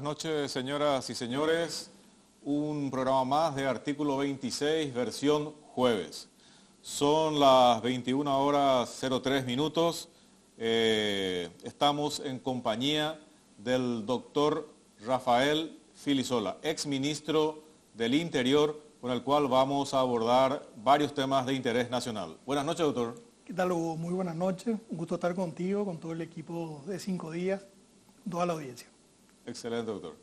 Buenas noches, señoras y señores. Un programa más de Artículo 26, versión jueves. Son las 21 horas 03 minutos. Estamos en compañía del doctor Rafael Filisola, exministro del Interior, con el cual vamos a abordar varios temas de interés nacional. Buenas noches, doctor. ¿Qué tal, Hugo? Muy buenas noches. Un gusto estar contigo, con todo el equipo de 5 días, toda la audiencia. Excelente, doctor.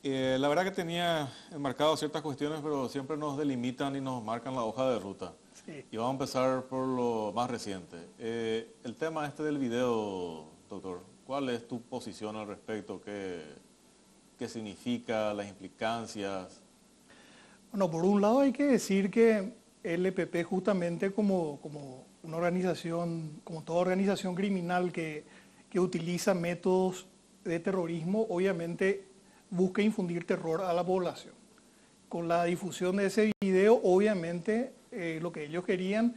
La verdad que tenía enmarcado ciertas cuestiones, pero siempre nos delimitan y nos marcan la hoja de ruta. Sí. Y vamos a empezar por lo más reciente. El tema este del video, doctor, ¿cuál es tu posición al respecto? ¿Qué significa, las implicancias? Bueno, por un lado hay que decir que el EPP justamente como una organización, como toda organización criminal que utiliza métodos de terrorismo, obviamente busca infundir terror a la población. Con la difusión de ese video, obviamente, lo que ellos querían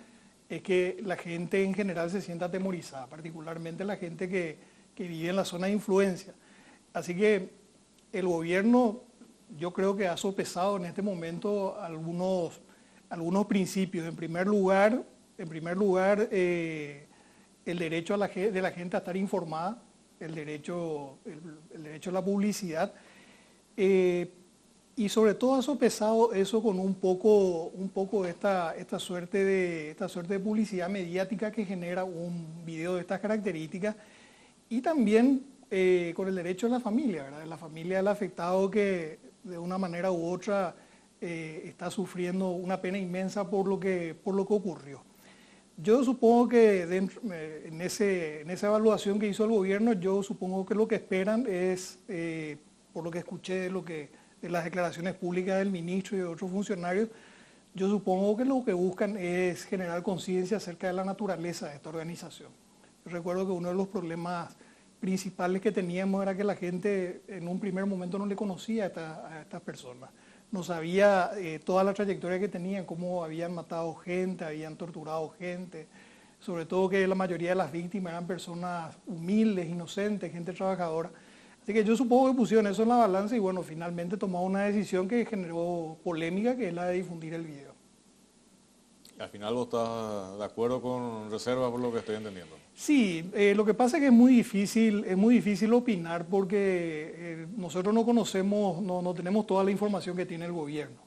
es que la gente en general se sienta atemorizada, particularmente la gente que vive en la zona de influencia. Así que el gobierno, yo creo que ha sopesado en este momento algunos principios. En primer lugar, el derecho de la gente a estar informada, el derecho a la publicidad, y sobre todo ha sopesado eso con un poco esta suerte de publicidad mediática que genera un video de estas características, y también con el derecho de la familia, ¿verdad? La familia del afectado que de una manera u otra está sufriendo una pena inmensa por lo que ocurrió. Yo supongo que en esa evaluación que hizo el gobierno, yo supongo que lo que esperan es, por lo que escuché de las declaraciones públicas del ministro y de otros funcionarios, yo supongo que lo que buscan es generar conciencia acerca de la naturaleza de esta organización. Yo recuerdo que uno de los problemas principales que teníamos era que la gente en un primer momento no le conocía a estas personas. No sabía toda la trayectoria que tenían, cómo habían matado gente, habían torturado gente, sobre todo que la mayoría de las víctimas eran personas humildes, inocentes, gente trabajadora. Así que yo supongo que pusieron eso en la balanza y bueno, finalmente tomaron una decisión que generó polémica, que es la de difundir el video. Al final vos estás de acuerdo con reserva por lo que estoy entendiendo. Sí, lo que pasa es que es muy difícil opinar porque nosotros no conocemos, no tenemos toda la información que tiene el gobierno.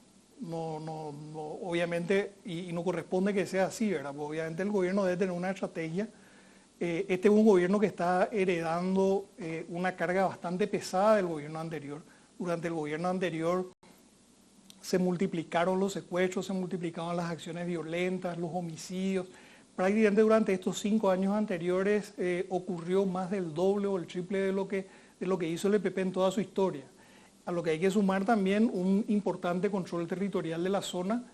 Obviamente, y no corresponde que sea así, ¿verdad? Porque obviamente el gobierno debe tener una estrategia. Este es un gobierno que está heredando una carga bastante pesada del gobierno anterior. Durante el gobierno anterior se multiplicaron los secuestros, se multiplicaron las acciones violentas, los homicidios. Prácticamente durante estos 5 años anteriores ocurrió más del doble o el triple de lo que hizo el EPP en toda su historia. A lo que hay que sumar también un importante control territorial de la zona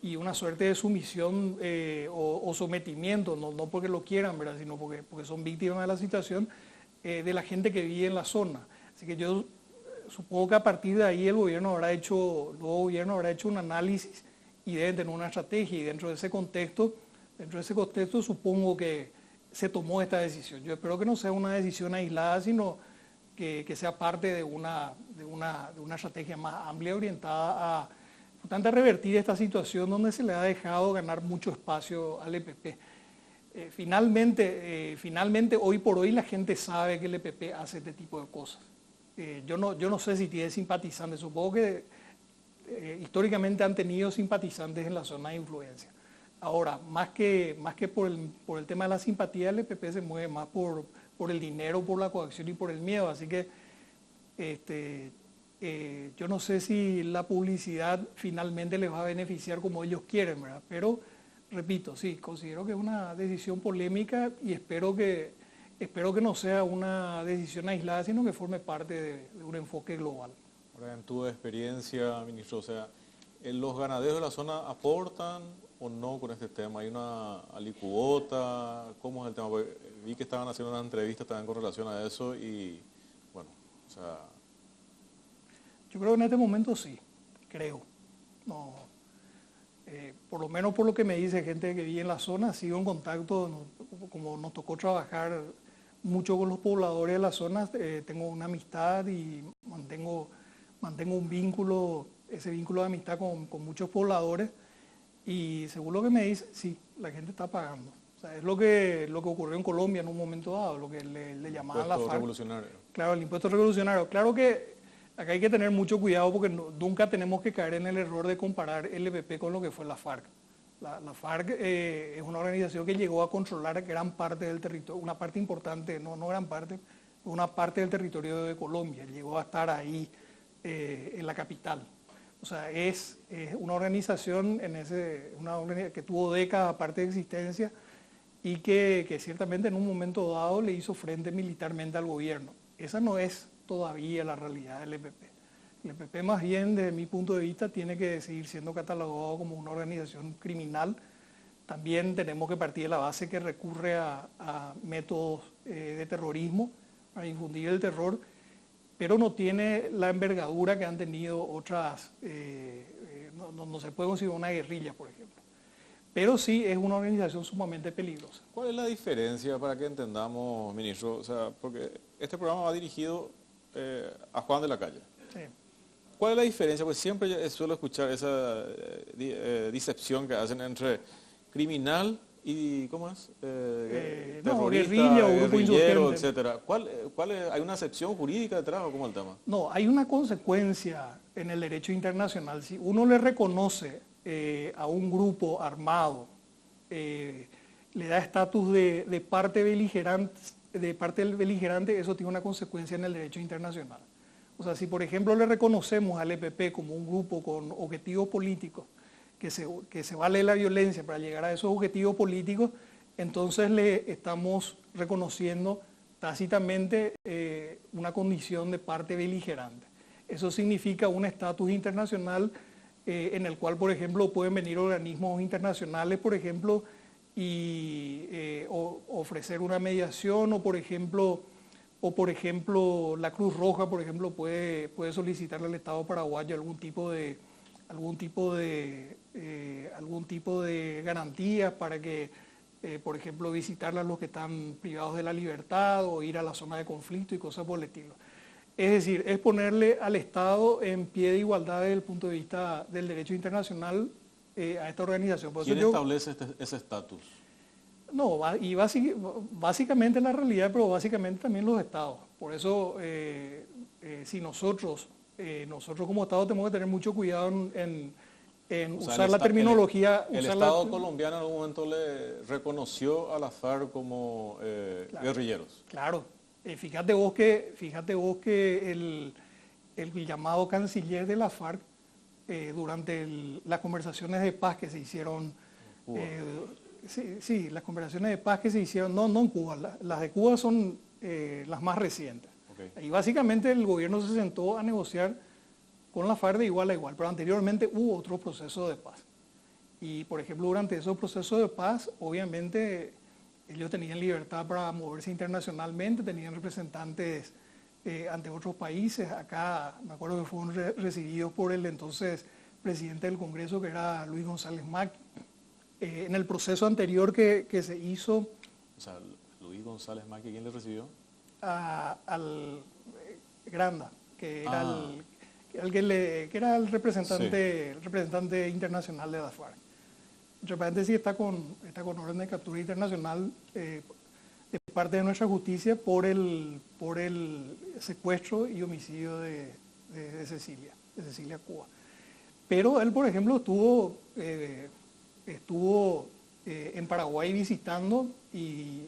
y una suerte de sumisión o sometimiento, no porque lo quieran, ¿verdad? Sino porque son víctimas de la situación de la gente que vive en la zona. Así que yo supongo que a partir de ahí el nuevo gobierno habrá hecho un análisis y deben tener una estrategia, y dentro de ese contexto supongo que se tomó esta decisión. Yo espero que no sea una decisión aislada, sino que sea parte de una estrategia más amplia orientada a justamente revertir esta situación donde se le ha dejado ganar mucho espacio al EPP. Finalmente, hoy por hoy la gente sabe que el EPP hace este tipo de cosas. Yo no sé si tiene simpatizantes, supongo que históricamente han tenido simpatizantes en la zona de influencia. Ahora, más que por el tema de la simpatía, el EPP se mueve más por el dinero, por la coacción y por el miedo. Así que yo no sé si la publicidad finalmente les va a beneficiar como ellos quieren, ¿verdad? Pero, repito, sí, considero que es una decisión polémica y espero que no sea una decisión aislada, sino que forme parte de un enfoque global. Ahora, en tu experiencia, ministro, o sea, ¿los ganaderos de la zona aportan o no con este tema? ¿Hay una alicuota? ¿Cómo es el tema? Porque vi que estaban haciendo una entrevista también con relación a eso y, bueno, o sea... Yo creo que en este momento sí, creo. No, por lo menos por lo que me dice gente que vive en la zona, sigo en contacto, como nos tocó trabajar mucho con los pobladores de la zona, tengo una amistad y mantengo un vínculo, ese vínculo de amistad con muchos pobladores, y según lo que me dice, sí, la gente está pagando. O sea, es lo que ocurrió en Colombia en un momento dado, lo que le llamaban la FARC. Revolucionario. Claro, el impuesto revolucionario. Claro que acá hay que tener mucho cuidado porque nunca tenemos que caer en el error de comparar el EPP con lo que fue la FARC. La FARC es una organización que llegó a controlar gran parte del territorio, una parte importante, no gran parte, una parte del territorio de Colombia. Llegó a estar ahí en la capital. O sea, es una organización que tuvo décadas aparte de existencia y que ciertamente en un momento dado le hizo frente militarmente al gobierno. Esa no es todavía la realidad del EPP. El EPP más bien, desde mi punto de vista, tiene que seguir siendo catalogado como una organización criminal. También tenemos que partir de la base que recurre a métodos de terrorismo para infundir el terror, pero no tiene la envergadura que han tenido otras, no se puede considerar una guerrilla, por ejemplo. Pero sí es una organización sumamente peligrosa. ¿Cuál es la diferencia para que entendamos, ministro? O sea, porque este programa va dirigido a Juan de la Calle. Sí. ¿Cuál es la diferencia? Pues siempre suelo escuchar esa disección que hacen entre criminal y, ¿cómo es? No, guerrilla o grupo insurgente, etcétera. ¿Hay una excepción jurídica detrás o cómo es el tema? No, hay una consecuencia en el derecho internacional. Si uno le reconoce a un grupo armado, le da estatus de parte beligerante, eso tiene una consecuencia en el derecho internacional. O sea, si por ejemplo le reconocemos al EPP como un grupo con objetivos políticos, que se vale la violencia para llegar a esos objetivos políticos, entonces le estamos reconociendo tácitamente una condición de parte beligerante. Eso significa un estatus internacional en el cual, por ejemplo, pueden venir organismos internacionales, por ejemplo, y ofrecer una mediación, o por ejemplo, la Cruz Roja, por ejemplo, puede solicitarle al Estado paraguayo algún tipo de garantías para que, por ejemplo, visitarle a los que están privados de la libertad o ir a la zona de conflicto y cosas por el estilo. Es decir, es ponerle al Estado en pie de igualdad desde el punto de vista del derecho internacional a esta organización. ¿Quién establece ese estatus? No, y básicamente la realidad, pero básicamente también los estados. Por eso, si nosotros como Estado tenemos que tener mucho cuidado en usar la terminología. El Estado colombiano en algún momento le reconoció a la FARC como guerrilleros. Claro. Fíjate vos que el llamado canciller de la FARC, durante las conversaciones de paz que se hicieron, sí, las conversaciones de paz que se hicieron, no en Cuba, las de Cuba son las más recientes. Okay. Y básicamente el gobierno se sentó a negociar con la FARC de igual a igual, pero anteriormente hubo otro proceso de paz. Y por ejemplo, durante esos procesos de paz, obviamente ellos tenían libertad para moverse internacionalmente, tenían representantes ante otros países. Acá me acuerdo que fueron recibidos por el entonces presidente del Congreso, que era Luis González Macchi. En el proceso anterior que se hizo... O sea, Luis González Macchi, ¿quién le recibió? Al Granda, que era el representante internacional de la FARC. Entre paréntesis, está con orden de captura internacional de parte de nuestra justicia por el secuestro y homicidio de Cecilia Cuba. Pero él, por ejemplo, estuvo en Paraguay visitando y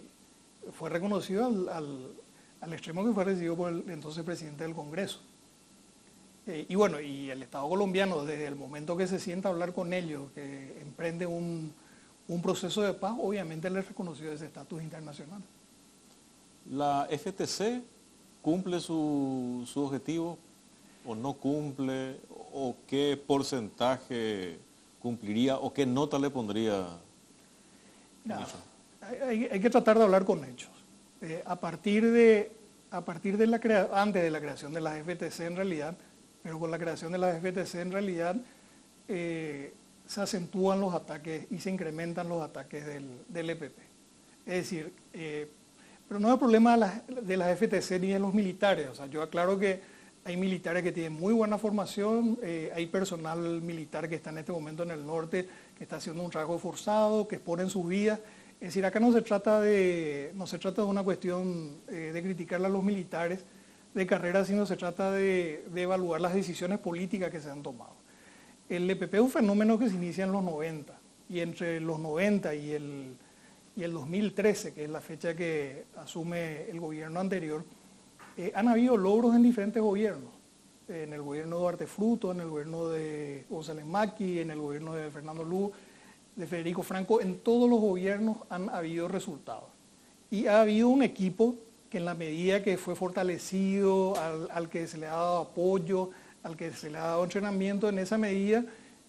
fue reconocido al extremo que fue recibido por el entonces presidente del Congreso. Y bueno, y el Estado colombiano, desde el momento que se sienta a hablar con ellos, que emprende un proceso de paz, obviamente le reconoció ese estatus internacional. ¿La FTC cumple su objetivo o no cumple? ¿O qué porcentaje cumpliría o qué nota le pondría? Hay que tratar de hablar con hechos. Antes de la creación de las FTC en realidad, pero con la creación de las FTC en realidad se acentúan los ataques y se incrementan los ataques del EPP. Es decir, Pero no es el problema de las FTC ni de los militares. O sea, yo aclaro que hay militares que tienen muy buena formación, hay personal militar que está en este momento en el norte, que está haciendo un trabajo forzado, que exponen sus vidas. Es decir, acá no se trata de una cuestión de criticarle a los militares de carrera, sino se trata de evaluar las decisiones políticas que se han tomado. El EPP es un fenómeno que se inicia en los 90, y entre los 90 y el 2013, que es la fecha que asume el gobierno anterior, han habido logros en diferentes gobiernos. En el gobierno de Duarte Fruto, en el gobierno de González Macchi, en el gobierno de Fernando Lugo, de Federico Franco, en todos los gobiernos han habido resultados. Y ha habido un equipo que en la medida que fue fortalecido, al que se le ha dado apoyo, al que se le ha dado entrenamiento, en esa medida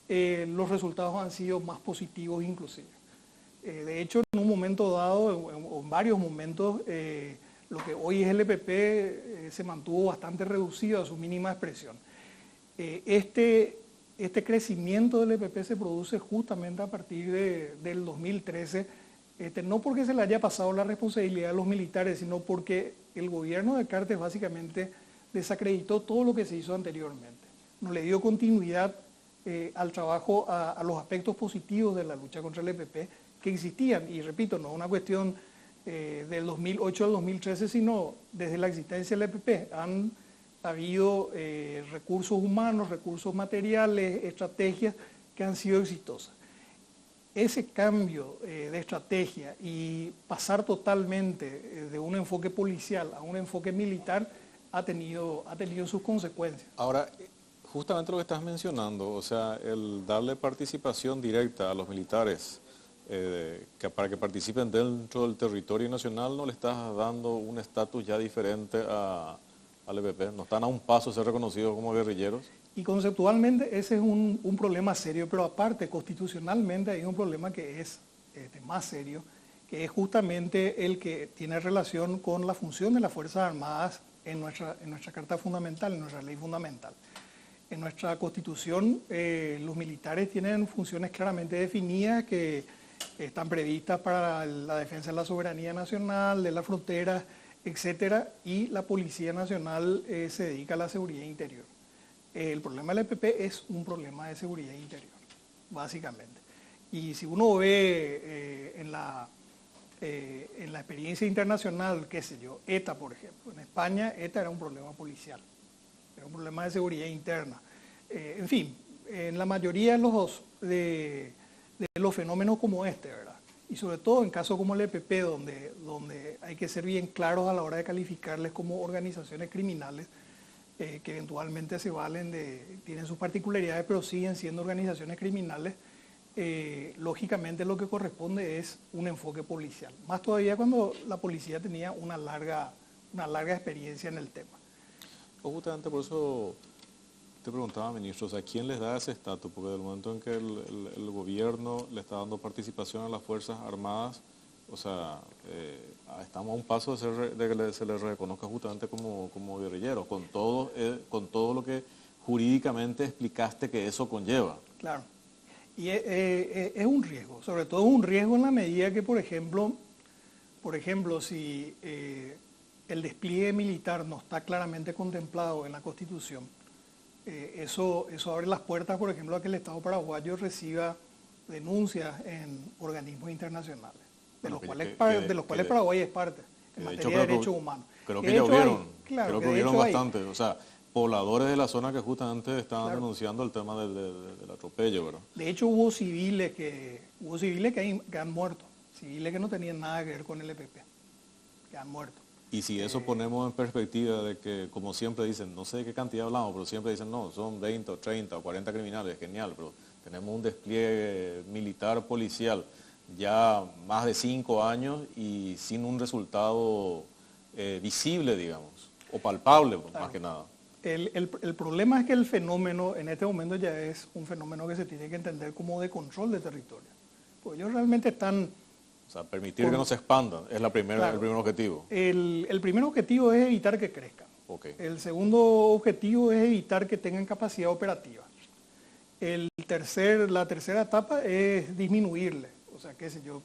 los resultados han sido más positivos inclusive. De hecho, en un momento dado, o en varios momentos, lo que hoy es el EPP se mantuvo bastante reducido a su mínima expresión. Este crecimiento del EPP se produce justamente a partir del 2013, no porque se le haya pasado la responsabilidad a los militares, sino porque el gobierno de Cartes básicamente desacreditó todo lo que se hizo anteriormente. No le dio continuidad al trabajo, a los aspectos positivos de la lucha contra el EPP que existían. Y repito, no es una cuestión del 2008 al 2013, sino desde la existencia del EPP. Han habido recursos humanos, recursos materiales, estrategias que han sido exitosas. Ese cambio de estrategia y pasar totalmente de un enfoque policial a un enfoque militar ha tenido sus consecuencias. Ahora, justamente lo que estás mencionando, o sea, el darle participación directa a los militares para que participen dentro del territorio nacional, no le estás dando un estatus ya diferente al EPP, no están a un paso de ser reconocidos como guerrilleros. Y conceptualmente ese es un problema serio, pero aparte constitucionalmente hay un problema que es más serio, que es justamente el que tiene relación con la función de las Fuerzas Armadas en nuestra Carta Fundamental, en nuestra ley fundamental. En nuestra Constitución los militares tienen funciones claramente definidas que están previstas para la defensa de la soberanía nacional, de las fronteras, etcétera, y la Policía Nacional se dedica a la seguridad interior. El problema del EPP es un problema de seguridad interior, básicamente. Y si uno ve en la experiencia internacional, qué sé yo, ETA, por ejemplo, en España ETA era un problema policial, era un problema de seguridad interna. En fin, en la mayoría de los fenómenos como este, ¿verdad? Y sobre todo en casos como el EPP, donde hay que ser bien claros a la hora de calificarles como organizaciones criminales, que eventualmente tienen sus particularidades, pero siguen siendo organizaciones criminales. Lógicamente lo que corresponde es un enfoque policial. Más todavía cuando la policía tenía una larga experiencia en el tema. Justamente por eso te preguntaba, ministro, o sea, ¿quién les da ese estatus? Porque del momento en que el gobierno le está dando participación a las Fuerzas Armadas, o sea, estamos a un paso de que se les reconozca justamente como guerrilleros, con todo lo que jurídicamente explicaste que eso conlleva. Claro, y es un riesgo, sobre todo un riesgo en la medida que, por ejemplo, si el despliegue militar no está claramente contemplado en la Constitución, eso abre las puertas, por ejemplo, a que el Estado paraguayo reciba denuncias en organismos internacionales, de los cuales Paraguay es parte, en materia de derechos humanos. Creo que ya hubieron bastante, o sea, pobladores de la zona que justamente estaban denunciando el tema del atropello, ¿verdad? De hecho, hubo civiles que han muerto, civiles que no tenían nada que ver con el EPP, que han muerto. Y si eso ponemos en perspectiva de que, como siempre dicen, no sé de qué cantidad hablamos, pero siempre dicen, no, son 20 o 30 o 40 criminales, genial, pero tenemos un despliegue militar policial ya más de 5 años y sin un resultado visible, digamos, o palpable, más que nada. El problema es que el fenómeno en este momento ya es un fenómeno que se tiene que entender como de control de territorio. Pues ellos realmente están... O sea, permitir que no se expandan es el primer objetivo. El primer objetivo es evitar que crezcan. Okay. El segundo objetivo es evitar que tengan capacidad operativa. La tercera etapa es disminuirle. O sea, qué sé yo,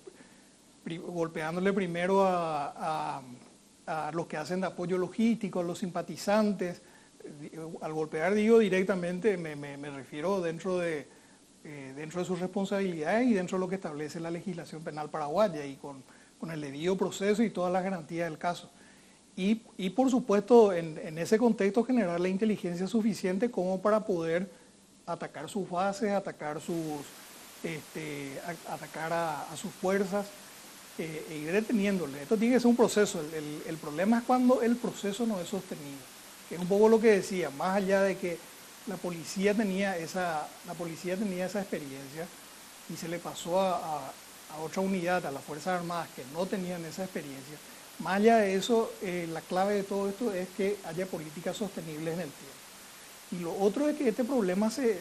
golpeándole primero a los que hacen de apoyo logístico, a los simpatizantes. Al golpear, digo directamente, me refiero dentro de sus responsabilidades y dentro de lo que establece la legislación penal paraguaya y con el debido proceso y todas las garantías del caso. Y por supuesto, en ese contexto, generar la inteligencia suficiente como para poder atacar sus bases, atacar a sus fuerzas e ir deteniéndole. Esto tiene que ser un proceso. El problema es cuando el proceso no es sostenido. Que es un poco lo que decía, más allá de que la policía tenía esa experiencia y se le pasó a otra unidad, a las Fuerzas Armadas que no tenían esa experiencia. Más allá de eso, la clave de todo esto es que haya políticas sostenibles en el tiempo. Y lo otro es que este problema se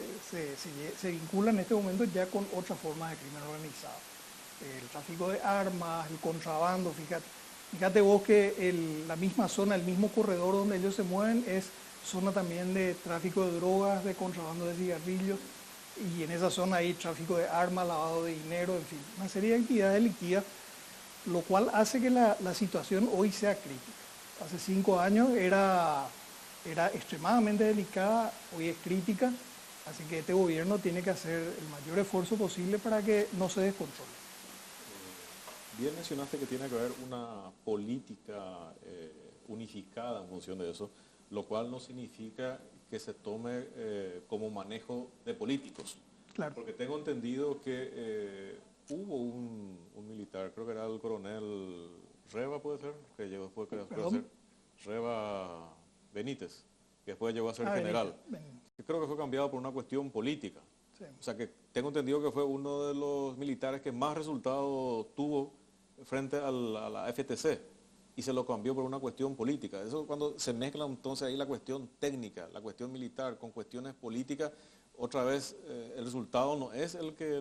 vincula en este momento ya con otras formas de crimen organizado. El tráfico de armas, el contrabando, fíjate vos que la misma zona, el mismo corredor donde ellos se mueven es zona también de tráfico de drogas, de contrabando de cigarrillos, y en esa zona hay tráfico de armas, lavado de dinero, en fin, una serie de actividades delictivas, lo cual hace que la situación hoy sea crítica. Hace 5 años era extremadamente delicada, hoy es crítica, así que este gobierno tiene que hacer el mayor esfuerzo posible para que no se descontrole. Bien mencionaste que tiene que haber una política unificada en función de eso, lo cual no significa que se tome como manejo de políticos. Claro. Porque tengo entendido que hubo un militar, creo que era el coronel Reva, puede ser, que llegó después a ser Reva Benítez, que después llegó a ser general. Que creo que fue cambiado por una cuestión política. Sí. O sea que tengo entendido que fue uno de los militares que más resultados tuvo frente a la FTC y se lo cambió por una cuestión política. Eso cuando se mezcla entonces ahí la cuestión técnica, la cuestión militar con cuestiones políticas, otra vez el resultado no es el que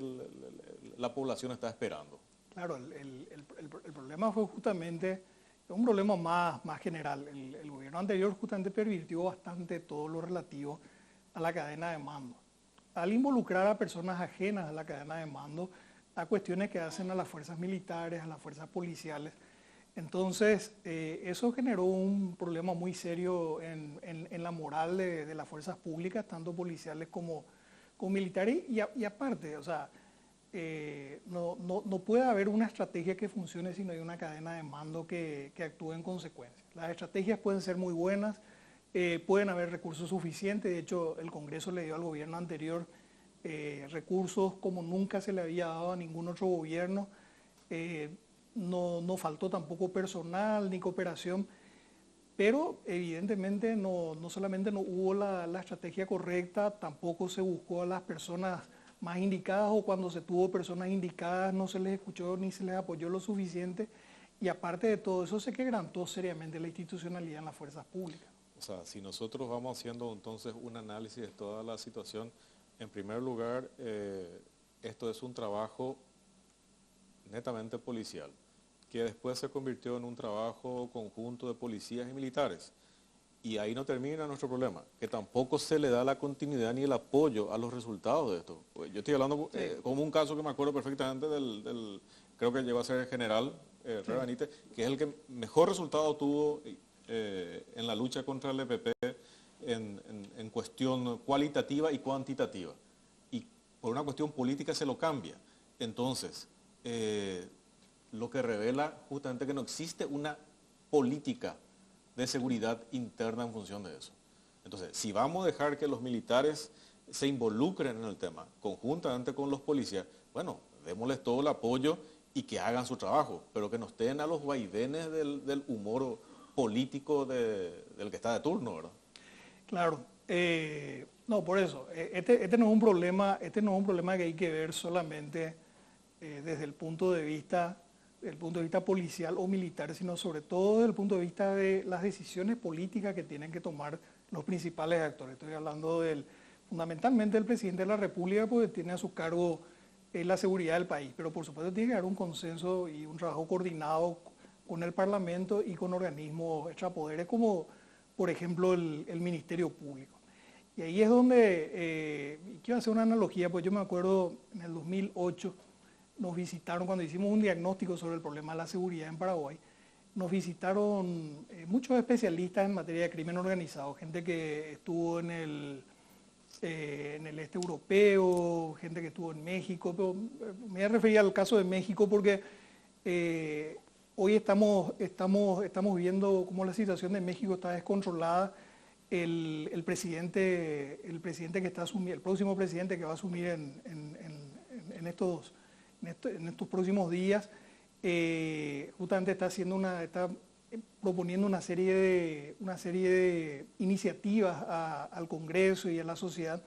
la población está esperando. Claro, el problema fue justamente un problema más general. El gobierno anterior justamente pervirtió bastante todo lo relativo a la cadena de mando. Al involucrar a personas ajenas a la cadena de mando, a cuestiones que hacen a las fuerzas militares, a las fuerzas policiales. Entonces, eso generó un problema muy serio en la moral de las fuerzas públicas, tanto policiales como militares. Y aparte, o sea, no puede haber una estrategia que funcione si no hay una cadena de mando que actúe en consecuencia. Las estrategias pueden ser muy buenas, pueden haber recursos suficientes. De hecho, el Congreso le dio al gobierno anterior recursos como nunca se le había dado a ningún otro gobierno. No faltó tampoco personal ni cooperación, pero evidentemente no solamente no hubo la estrategia correcta, tampoco se buscó a las personas más indicadas, o cuando se tuvo personas indicadas no se les escuchó ni se les apoyó lo suficiente, y aparte de todo eso se quebrantó seriamente la institucionalidad en las fuerzas públicas. O sea, si nosotros vamos haciendo entonces un análisis de toda la situación, en primer lugar, esto es un trabajo netamente policial, que después se convirtió en un trabajo conjunto de policías y militares. Y ahí no termina nuestro problema, que tampoco se le da la continuidad ni el apoyo a los resultados de esto. Pues yo estoy hablando como un caso que me acuerdo perfectamente creo que llegó a ser el general Reva Benítez, que es el que mejor resultado tuvo en la lucha contra el EPP en cuestión cualitativa y cuantitativa. Y por una cuestión política se lo cambia. Entonces, lo que revela justamente que no existe una política de seguridad interna en función de eso. Entonces, si vamos a dejar que los militares se involucren en el tema, conjuntamente con los policías, bueno, démosles todo el apoyo y que hagan su trabajo, pero que no estén a los vaivenes del humor político del que está de turno, ¿verdad? Claro. No, por eso, este no es un problema que hay que ver solamente desde el punto de vista policial o militar, sino sobre todo desde el punto de vista de las decisiones políticas que tienen que tomar los principales actores. Estoy hablando fundamentalmente del presidente de la República, porque tiene a su cargo la seguridad del país, pero por supuesto tiene que haber un consenso y un trabajo coordinado con el Parlamento y con organismos extrapoderes como, por ejemplo, el Ministerio Público. Y ahí es donde, quiero hacer una analogía, pues yo me acuerdo en el 2008, nos visitaron cuando hicimos un diagnóstico sobre el problema de la seguridad en Paraguay. Nos visitaron muchos especialistas en materia de crimen organizado, gente que estuvo en el este europeo, gente que estuvo en México, pero me voy a referir al caso de México porque hoy estamos viendo cómo la situación de México está descontrolada. El presidente que está asumiendo, el próximo presidente que va a asumir en estos próximos días, justamente está proponiendo una serie de iniciativas al Congreso y a la sociedad.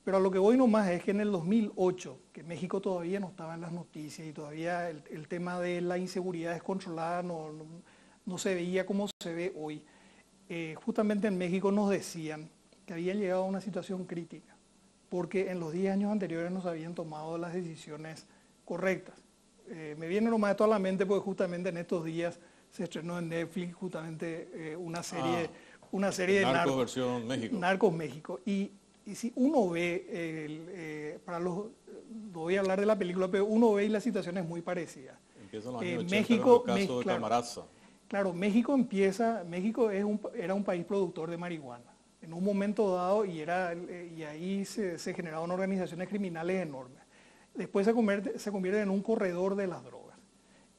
Pero a lo que voy nomás es que en el 2008, que México todavía no estaba en las noticias y todavía el tema de la inseguridad descontrolada no se veía como se ve hoy, justamente en México nos decían que habían llegado a una situación crítica, porque en los 10 años anteriores no se habían tomado las decisiones correctas. Me viene nomás esto a la mente porque justamente en estos días se estrenó en Netflix justamente una serie de Narcos versión México. Narcos México. Y si uno ve, no voy a hablar de la película, pero uno ve y la situación es muy parecida. Empieza en los años 80 México, con el caso de Camarazza. Claro, México era un país productor de marihuana. En un momento dado, y ahí se generaban organizaciones criminales enormes. Después se convierte en un corredor de las drogas.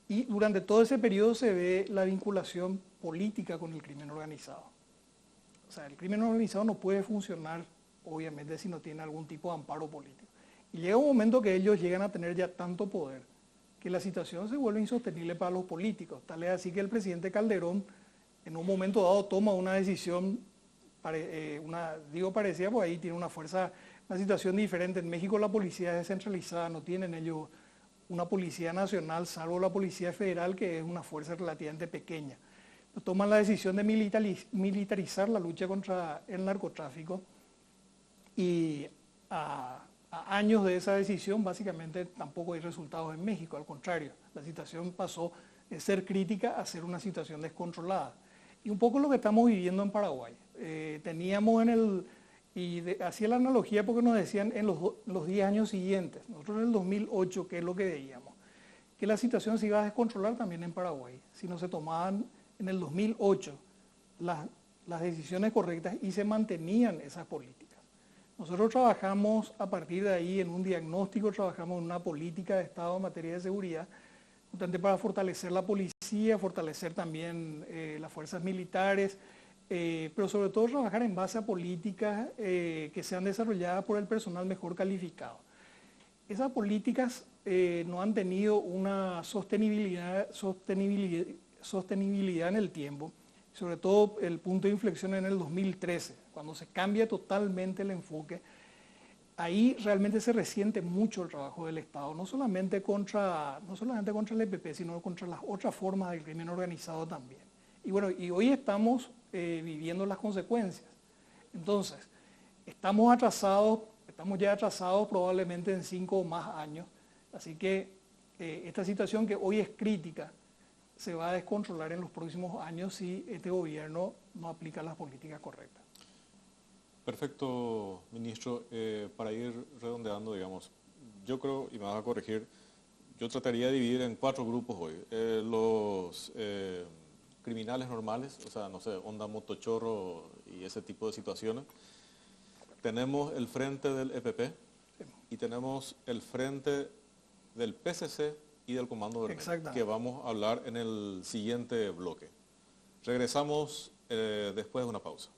Y durante todo ese periodo se ve la vinculación política con el crimen organizado. O sea, el crimen organizado no puede funcionar, obviamente, si no tiene algún tipo de amparo político. Y llega un momento que ellos llegan a tener ya tanto poder que la situación se vuelve insostenible para los políticos. Tal es así que el presidente Calderón, en un momento dado, toma una decisión, parecida, porque ahí tiene una situación diferente. En México la policía es descentralizada, no tienen ellos una policía nacional, salvo la policía federal, que es una fuerza relativamente pequeña. Toman la decisión de militarizar la lucha contra el narcotráfico y a años de esa decisión básicamente tampoco hay resultados en México, al contrario, la situación pasó de ser crítica a ser una situación descontrolada. Y un poco lo que estamos viviendo en Paraguay. Teníamos hacía la analogía porque nos decían en los 10 años siguientes, nosotros en el 2008, ¿qué es lo que veíamos? Que la situación se iba a descontrolar también en Paraguay, si no se tomaban en el 2008 las decisiones correctas y se mantenían esas políticas. Nosotros trabajamos a partir de ahí en un diagnóstico, trabajamos en una política de Estado en materia de seguridad, justamente para fortalecer la policía, fortalecer también las fuerzas militares, pero sobre todo trabajar en base a políticas que sean desarrolladas por el personal mejor calificado. Esas políticas no han tenido una sostenibilidad en el tiempo, sobre todo el punto de inflexión en el 2013, cuando se cambia totalmente el enfoque. Ahí realmente se resiente mucho el trabajo del Estado, no solamente contra el EPP, sino contra las otras formas del crimen organizado también. Y bueno, y hoy estamos viviendo las consecuencias. Entonces, estamos ya atrasados probablemente en 5 o más años, así que esta situación que hoy es crítica se va a descontrolar en los próximos años si este gobierno no aplica las políticas correctas. Perfecto, ministro. Para ir redondeando, digamos, yo creo, y me vas a corregir, yo trataría de dividir en 4 grupos hoy. Los criminales normales, o sea, no sé, onda motochorro y ese tipo de situaciones. Tenemos el frente del EPP y tenemos el frente del PCC y del Comando Vermelho, que vamos a hablar en el siguiente bloque. Regresamos después de una pausa.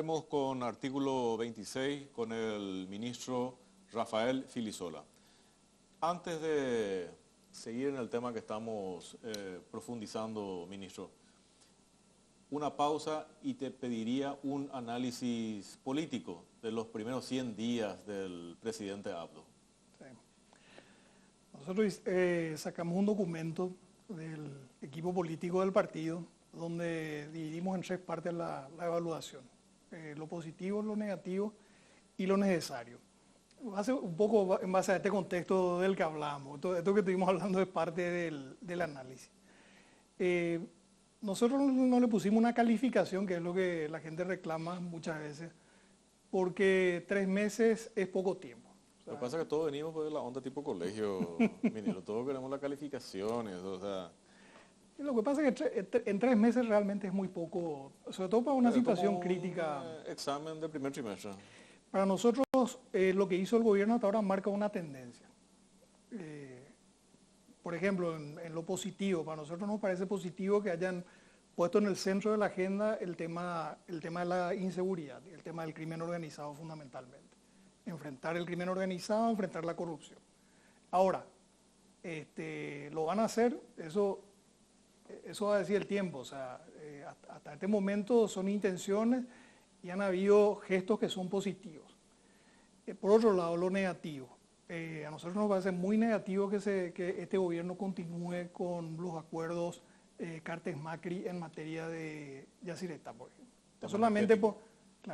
Comencemos con artículo 26, con el ministro Rafael Filisola. Antes de seguir en el tema que estamos profundizando, ministro, una pausa y te pediría un análisis político de los primeros 100 días del presidente Abdo. Sí. Nosotros sacamos un documento del equipo político del partido donde dividimos en 3 partes la evaluación. Lo positivo, lo negativo y lo necesario. Hace un poco en base a este contexto del que hablamos. Esto que estuvimos hablando es parte del análisis. Nosotros no le pusimos una calificación, que es lo que la gente reclama muchas veces, porque 3 meses es poco tiempo. O sea, lo que pasa es que todos venimos de la onda tipo colegio, ministro, todos queremos las calificaciones, o sea... Lo que pasa es que en 3 meses realmente es muy poco, sobre todo para una situación como crítica. Un examen de primer trimestre. Para nosotros lo que hizo el gobierno hasta ahora marca una tendencia. Por ejemplo, en lo positivo, para nosotros nos parece positivo que hayan puesto en el centro de la agenda el tema de la inseguridad, el tema del crimen organizado fundamentalmente. Enfrentar el crimen organizado, enfrentar la corrupción. Ahora, lo van a hacer, eso va a decir el tiempo, o sea, hasta este momento son intenciones y han habido gestos que son positivos. Por otro lado, lo negativo. A nosotros nos parece muy negativo que este gobierno continúe con los acuerdos Cartes Macri en materia de Yacyretá, por ejemplo. No solamente por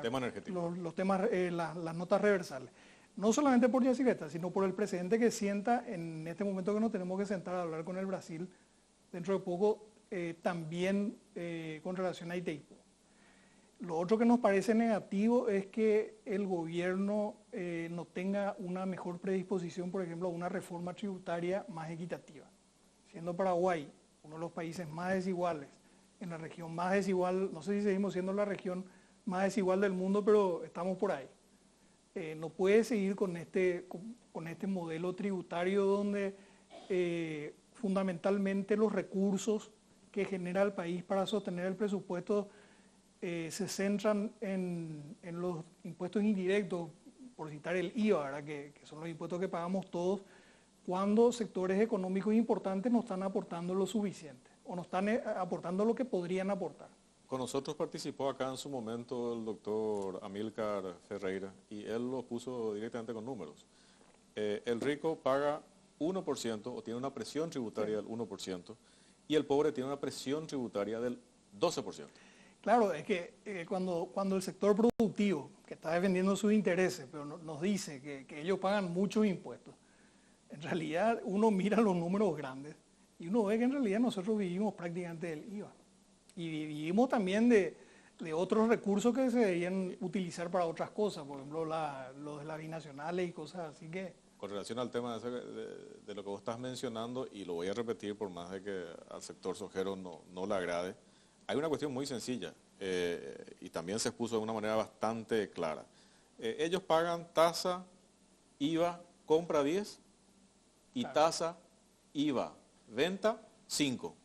tema energético. Los temas, las notas reversales. No solamente por Yacyretá, sino por el precedente que sienta en este momento que nos tenemos que sentar a hablar con el Brasil dentro de poco, también con relación a Itaipú. Lo otro que nos parece negativo es que el gobierno no tenga una mejor predisposición, por ejemplo, a una reforma tributaria más equitativa. Siendo Paraguay uno de los países más desiguales, en la región más desigual, no sé si seguimos siendo la región más desigual del mundo, pero estamos por ahí. No puede seguir con este modelo tributario donde fundamentalmente los recursos que genera el país para sostener el presupuesto se centran en los impuestos indirectos, por citar el IVA, ¿verdad? Que son los impuestos que pagamos todos, cuando sectores económicos importantes no están aportando lo suficiente o no están aportando lo que podrían aportar. Con nosotros participó acá en su momento el doctor Amílcar Ferreira y él lo puso directamente con números. El rico paga 1% o tiene una presión tributaria del 1% y el pobre tiene una presión tributaria del 12%. Claro, es que cuando el sector productivo, que está defendiendo sus intereses, pero nos dice que ellos pagan muchos impuestos, en realidad uno mira los números grandes y uno ve que en realidad nosotros vivimos prácticamente del IVA. Y vivimos también de otros recursos que se deberían utilizar para otras cosas, por ejemplo los de las binacionales y cosas así que... Con relación al tema de lo que vos estás mencionando, y lo voy a repetir por más de que al sector sojero no le agrade, hay una cuestión muy sencilla y también se expuso de una manera bastante clara. Ellos pagan tasa, IVA, compra 10 y claro, tasa, IVA, venta 5.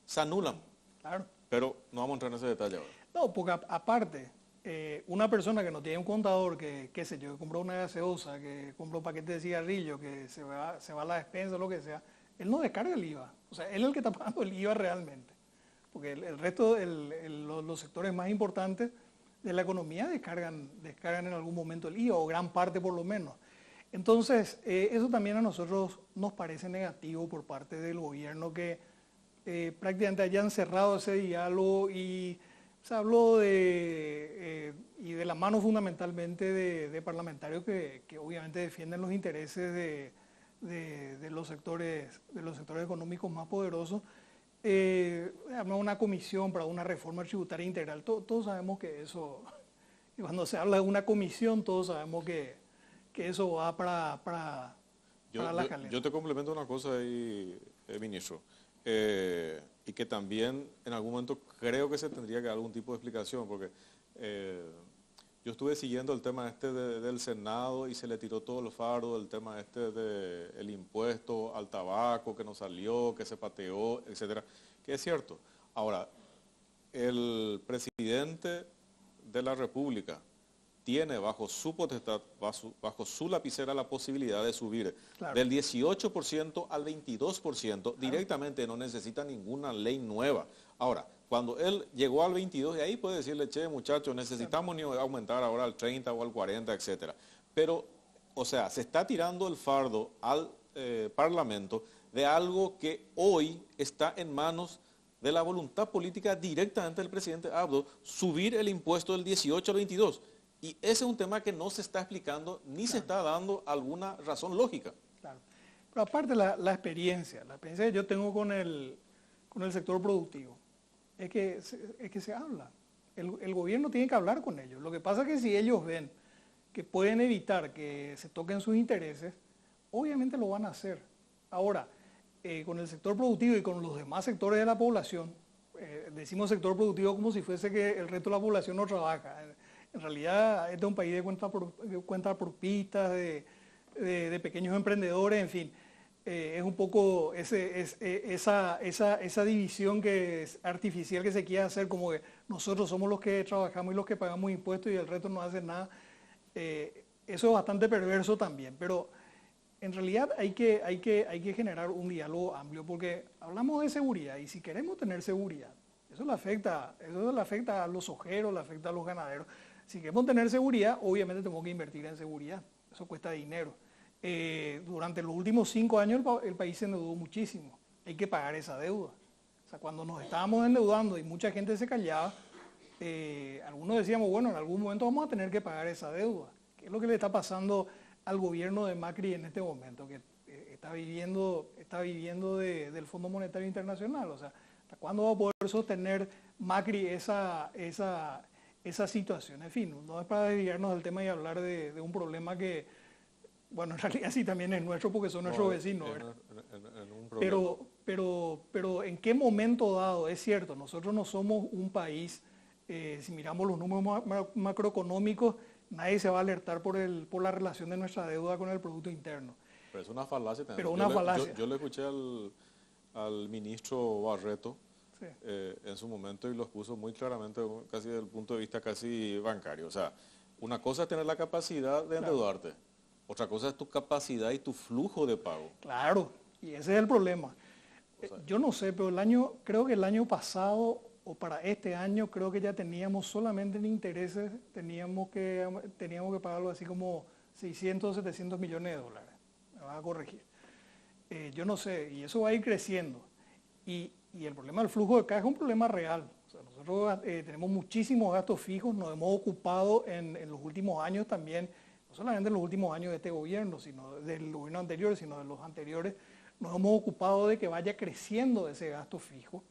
Se anulan. Claro. Pero no vamos a entrar en ese detalle ahora. No, porque aparte, una persona que no tiene un contador, que qué sé yo, que compró una gaseosa, que compró un paquete de cigarrillos, que se va a la despensa, lo que sea, él no descarga el IVA. O sea, él es el que está pagando el IVA realmente. Porque el resto, los sectores más importantes de la economía descargan en algún momento el IVA, o gran parte por lo menos. Entonces, eso también a nosotros nos parece negativo por parte del gobierno, que prácticamente hayan cerrado ese diálogo y se habló y de la mano fundamentalmente de parlamentarios que obviamente defienden los intereses de los sectores económicos más poderosos. Una comisión para una reforma tributaria integral. Todos sabemos que eso, y cuando se habla de una comisión, todos sabemos que eso va para la caleta. Yo te complemento una cosa ahí, ministro. Y que también en algún momento creo que se tendría que dar algún tipo de explicación, porque yo estuve siguiendo el tema del Senado y se le tiró todo el fardo del tema del impuesto al tabaco que no salió, que se pateó, etcétera, que es cierto. Ahora, el presidente de la República tiene bajo su potestad, bajo su lapicera, la posibilidad de subir del 18% al 22%, directamente no necesita ninguna ley nueva. Ahora, cuando él llegó al 22, de ahí puede decirle, che, muchachos, necesitamos ni aumentar ahora al 30 o al 40, etcétera. Pero, o sea, se está tirando el fardo al Parlamento de algo que hoy está en manos de la voluntad política directamente del presidente Abdo, subir el impuesto del 18 al 22. Y ese es un tema que no se está explicando ni se está dando alguna razón lógica. Claro. Pero aparte la experiencia que yo tengo con el sector productivo, es que se habla. El gobierno tiene que hablar con ellos. Lo que pasa es que si ellos ven que pueden evitar que se toquen sus intereses, obviamente lo van a hacer. Ahora, con el sector productivo y con los demás sectores de la población, decimos sector productivo como si fuese que el resto de la población no trabaja. En realidad, este es un país de cuentas propistas, de pequeños emprendedores, en fin. Es un poco esa división que es artificial que se quiere hacer, como que nosotros somos los que trabajamos y los que pagamos impuestos y el resto no hace nada. Eso es bastante perverso también, pero en realidad hay que generar un diálogo amplio, porque hablamos de seguridad y si queremos tener seguridad, eso le afecta a los ojeros, le afecta a los ganaderos. Si queremos tener seguridad, obviamente tenemos que invertir en seguridad, eso cuesta dinero. Durante los últimos 5 años el país se endeudó muchísimo, hay que pagar esa deuda. O sea, cuando nos estábamos endeudando y mucha gente se callaba, algunos decíamos, bueno, en algún momento vamos a tener que pagar esa deuda. ¿Qué es lo que le está pasando al gobierno de Macri en este momento? Que está viviendo del Fondo Monetario Internacional. O sea, ¿hasta cuándo va a poder sostener Macri esa situación? En fin, no es para desviarnos del tema y hablar de un problema que, bueno, en realidad sí también es nuestro porque son nuestros vecinos. Pero ¿en qué momento dado? Es cierto, nosotros no somos un país, si miramos los números macroeconómicos, nadie se va a alertar por la relación de nuestra deuda con el Producto Interno. Pero es una falacia también. Pero una falacia. Yo le escuché al ministro Barreto, sí, en su momento, y lo expuso muy claramente, casi desde el punto de vista casi bancario. O sea, una cosa es tener la capacidad de endeudarte, otra cosa es tu capacidad y tu flujo de pago. Claro, y ese es el problema. O sea, yo no sé, pero creo que el año pasado o para este año creo que ya teníamos solamente en intereses, teníamos que pagar algo así como 600 o 700 millones de dólares. Me vas a corregir. Yo no sé, y eso va a ir creciendo. Y el problema del flujo de caja es un problema real. O sea, nosotros tenemos muchísimos gastos fijos, nos hemos ocupado en los últimos años también, no solamente en los últimos años de este gobierno, sino del gobierno anterior, sino de los anteriores, nos hemos ocupado de que vaya creciendo ese gasto fijo.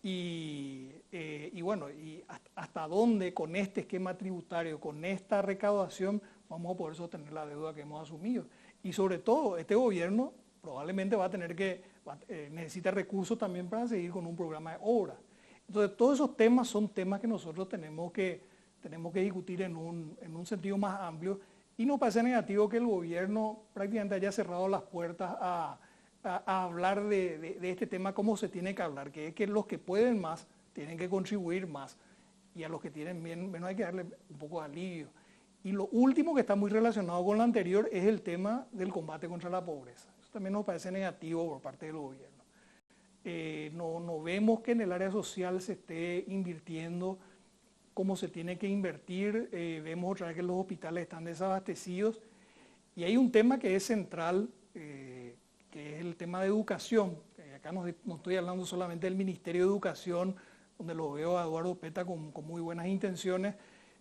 Y bueno, y hasta dónde con este esquema tributario, con esta recaudación, vamos a poder sostener la deuda que hemos asumido. Y sobre todo, este gobierno probablemente va a tener necesita recursos también para seguir con un programa de obra. Entonces, todos esos temas son temas que nosotros tenemos que discutir en un sentido más amplio, y nos parece negativo que el gobierno prácticamente haya cerrado las puertas a hablar de este tema como se tiene que hablar, que es que los que pueden más tienen que contribuir más y a los que tienen menos hay que darle un poco de alivio. Y lo último que está muy relacionado con lo anterior es el tema del combate contra la pobreza. Eso también nos parece negativo por parte del gobierno. No vemos que en el área social se esté invirtiendo como se tiene que invertir. Vemos otra vez que los hospitales están desabastecidos y hay un tema que es central, que es el tema de educación. Acá no estoy hablando solamente del Ministerio de Educación, donde lo veo a Eduardo Peta con muy buenas intenciones,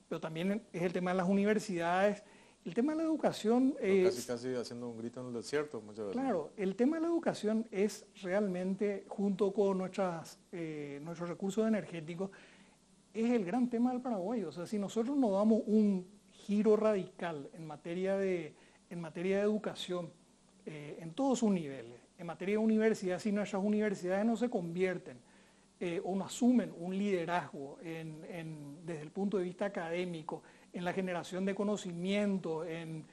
pero también es el tema de las universidades. El tema de la educación es... Casi haciendo un grito en el desierto muchas veces. Claro, el tema de la educación es realmente, junto con nuestros recursos energéticos, es el gran tema del Paraguay. O sea, si nosotros no damos un giro radical en materia de educación, en todos sus niveles, en materia de universidad, si nuestras universidades no se convierten o no asumen un liderazgo desde el punto de vista académico, en la generación de conocimiento, en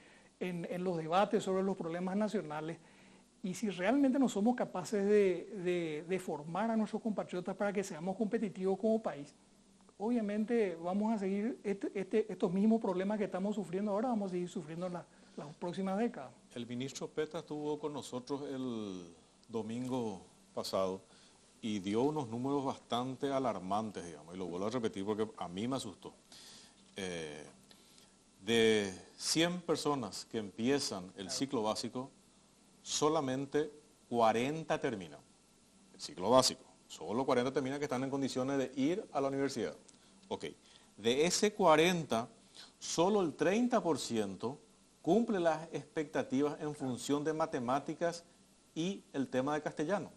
los debates sobre los problemas nacionales, y si realmente no somos capaces de formar a nuestros compatriotas para que seamos competitivos como país, obviamente vamos a seguir estos mismos problemas que estamos sufriendo ahora, vamos a seguir sufriendo en las próximas décadas. El ministro Petra estuvo con nosotros el domingo pasado y dio unos números bastante alarmantes, digamos, y lo vuelvo a repetir porque a mí me asustó. De 100 personas que empiezan el ciclo básico, solamente 40 terminan el ciclo básico. Solo 40 terminan que están en condiciones de ir a la universidad. Ok, de ese 40, solo el 30% cumple las expectativas en función de matemáticas y el tema de castellano.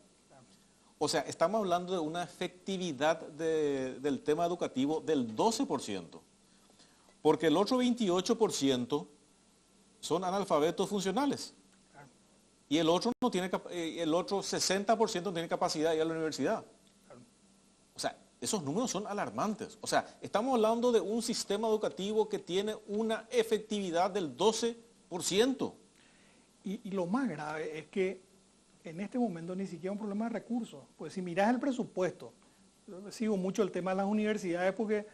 O sea, estamos hablando de una efectividad del tema educativo del 12%, porque el otro 28% son analfabetos funcionales. Y el otro, el otro 60% no tiene capacidad de ir a la universidad. O sea, esos números son alarmantes. O sea, estamos hablando de un sistema educativo que tiene una efectividad del 12%. Y lo más grave es que en este momento ni siquiera es un problema de recursos. Pues si miras el presupuesto, yo sigo mucho el tema de las universidades porque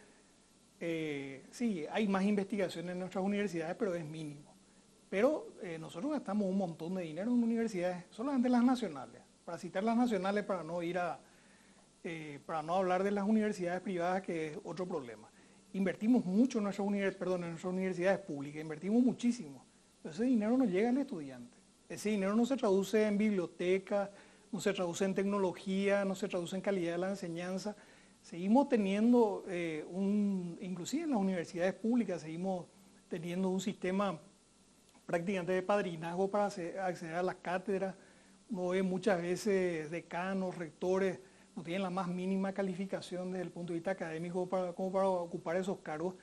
sí, hay más investigación en nuestras universidades, pero es mínimo. Pero nosotros gastamos un montón de dinero en universidades, solamente las nacionales. Para citar las nacionales, para no para no hablar de las universidades privadas, que es otro problema. Invertimos mucho en nuestras universidades públicas, invertimos muchísimo. Pero ese dinero no llega al estudiante. Ese dinero no se traduce en bibliotecas, no se traduce en tecnología, no se traduce en calidad de la enseñanza. Seguimos teniendo, inclusive en las universidades públicas, seguimos teniendo un sistema prácticamente de padrinazgo para acceder a las cátedras. Uno ve muchas veces decanos, rectores, no tienen la más mínima calificación desde el punto de vista académico como para ocupar esos cargos.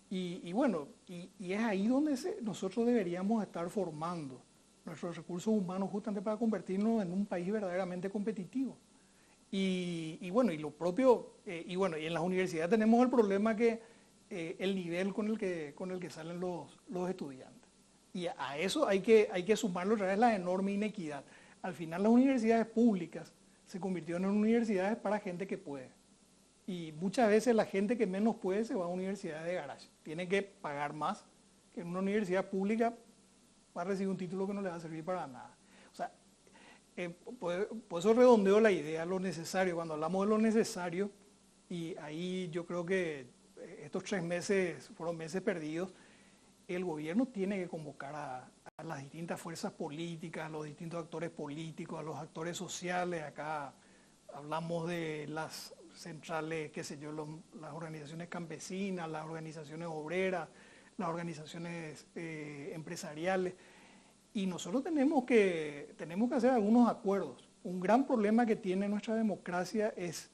Y bueno, es ahí donde nosotros deberíamos estar formando nuestros recursos humanos justamente para convertirnos en un país verdaderamente competitivo. Y bueno, y en las universidades tenemos el problema que el nivel con el que salen los estudiantes. Y a eso hay que sumarlo otra vez la enorme inequidad. Al final las universidades públicas se convirtieron en universidades para gente que puede. Y muchas veces la gente que menos puede se va a universidades de garage. Tiene que pagar más que en una universidad pública, va a recibir un título que no le va a servir para nada. O sea, por eso redondeo la idea, lo necesario. Cuando hablamos de lo necesario, y ahí yo creo que estos 3 meses fueron meses perdidos, el gobierno tiene que convocar a las distintas fuerzas políticas, a los distintos actores políticos, a los actores sociales. Acá hablamos de las centrales, qué sé yo, las organizaciones campesinas, las organizaciones obreras, las organizaciones empresariales. Y nosotros tenemos que hacer algunos acuerdos. Un gran problema que tiene nuestra democracia es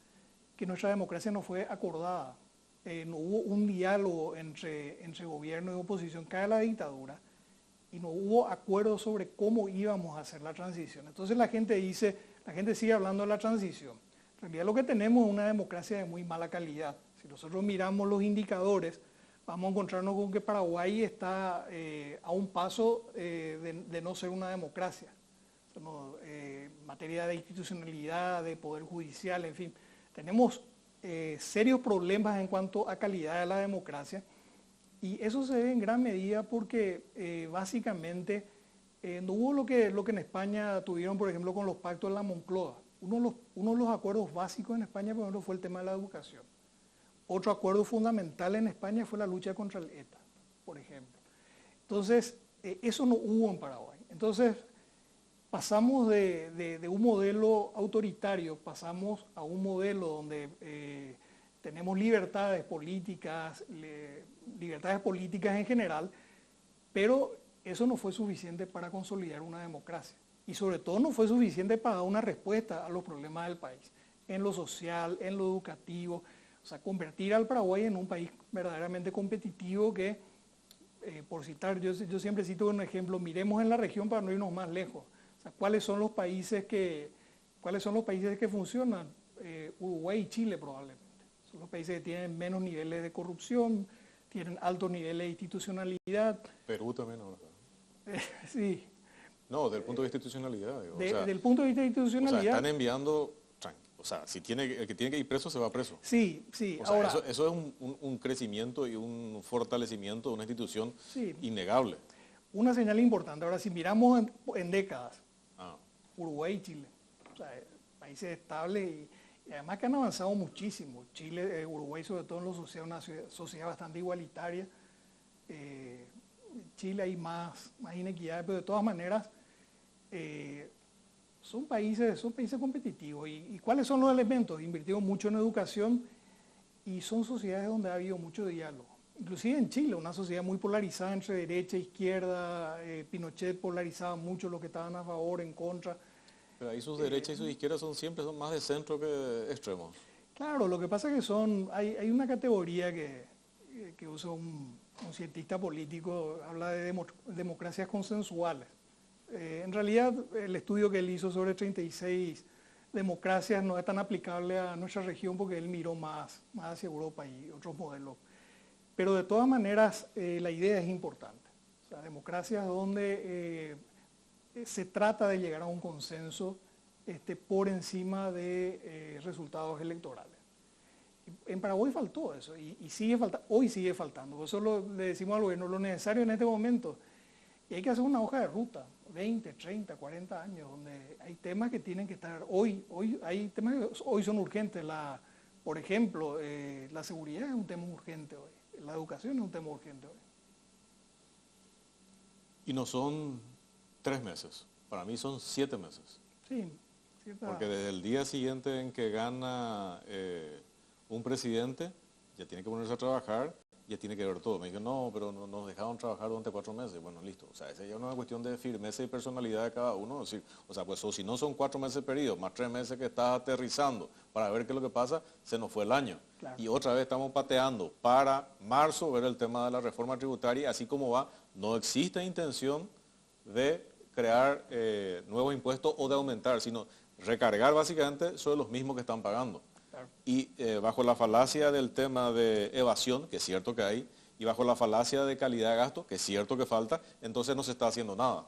que nuestra democracia no fue acordada. No hubo un diálogo entre gobierno y oposición, cae la dictadura, y no hubo acuerdo sobre cómo íbamos a hacer la transición. Entonces la gente sigue hablando de la transición. En realidad lo que tenemos es una democracia de muy mala calidad. Si nosotros miramos los indicadores, vamos a encontrarnos con que Paraguay está a un paso de no ser una democracia. En materia de institucionalidad, de poder judicial, en fin, tenemos serios problemas en cuanto a calidad de la democracia, y eso se debe en gran medida porque básicamente no hubo lo que en España tuvieron, por ejemplo, con los pactos de la Moncloa. Uno de los acuerdos básicos en España, por ejemplo, fue el tema de la educación. Otro acuerdo fundamental en España fue la lucha contra el ETA, por ejemplo. Entonces, eso no hubo en Paraguay. Entonces, pasamos de un modelo autoritario, pasamos a un modelo donde tenemos libertades políticas en general, pero eso no fue suficiente para consolidar una democracia. Y sobre todo no fue suficiente para dar una respuesta a los problemas del país, en lo social, en lo educativo. O sea, convertir al Paraguay en un país verdaderamente competitivo que, por citar, yo siempre cito un ejemplo, miremos en la región para no irnos más lejos. O sea, ¿cuáles son los países que funcionan? Uruguay y Chile probablemente. Son los países que tienen menos niveles de corrupción, tienen altos niveles de institucionalidad. Perú también, ¿no? Sí. No, desde el punto de vista de institucionalidad. Del punto de vista de institucionalidad. O sea, están enviando, o sea, si tiene, el que tiene que ir preso se va preso. Sí, sí. O sea, Ahora, eso es un crecimiento y un fortalecimiento de una institución sí, innegable. una señal importante. Ahora, si miramos en décadas, Ah, Uruguay y Chile, o sea, países estables y además que han avanzado muchísimo. Chile, Uruguay sobre todo en lo social, una sociedad bastante igualitaria. Chile hay más inequidades, pero de todas maneras son países competitivos. ¿Y cuáles son los elementos? Invirtieron mucho en educación y son sociedades donde ha habido mucho diálogo. Inclusive en Chile, una sociedad muy polarizada entre derecha e izquierda, Pinochet polarizaba mucho los que estaban a favor, en contra. pero ahí sus derechas y sus izquierdas son más de centro que de extremos. Claro, lo que pasa es que hay una categoría que usa un cientista político, habla de democracias consensuales. En realidad, el estudio que él hizo sobre 36 democracias no es tan aplicable a nuestra región porque él miró más hacia Europa y otros modelos. Pero de todas maneras, la idea es importante. O sea, democracias donde se trata de llegar a un consenso por encima de resultados electorales. En Paraguay faltó eso y hoy sigue faltando. Por eso le decimos al gobierno lo necesario en este momento. Y hay que hacer una hoja de ruta, 20, 30, 40 años, donde hay temas que tienen que estar hay temas que hoy son urgentes. Por ejemplo, la seguridad es un tema urgente hoy, la educación es un tema urgente hoy. Y no son 3 meses, para mí son 7 meses. Sí, porque desde el día siguiente en que gana un presidente, ya tiene que ponerse a trabajar, ya tiene que ver todo. Me dijeron, no, pero no, nos dejaron trabajar durante 4 meses. Bueno, listo. O sea, esa ya es una cuestión de firmeza y personalidad de cada uno. Decir, o sea, pues si no son 4 meses perdidos, más 3 meses que estás aterrizando para ver qué es lo que pasa, se nos fue el año. Claro. Y otra vez estamos pateando para marzo ver el tema de la reforma tributaria, así como va, no existe intención de crear nuevos impuestos o de aumentar, sino recargar básicamente sobre los mismos que están pagando. Claro. Y bajo la falacia del tema de evasión, que es cierto que hay, y bajo la falacia de calidad de gasto, que es cierto que falta, entonces no se está haciendo nada.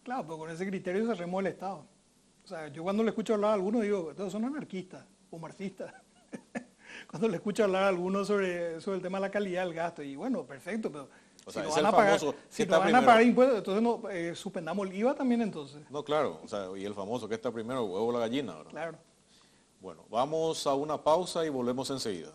Claro, pero con ese criterio cerremos el Estado. O sea, yo cuando le escucho hablar a algunos digo, todos son anarquistas o marxistas. Cuando le escucho hablar a algunos sobre el tema de la calidad del gasto, y bueno, perfecto, pero o sea, si es no el van a pagar, famoso, si no van a pagar impuestos, entonces no, suspendamos el IVA también entonces. No, claro, o sea, y el famoso, ¿qué está primero, el huevo o la gallina? ¿Verdad? Claro. Bueno, vamos a una pausa y volvemos enseguida.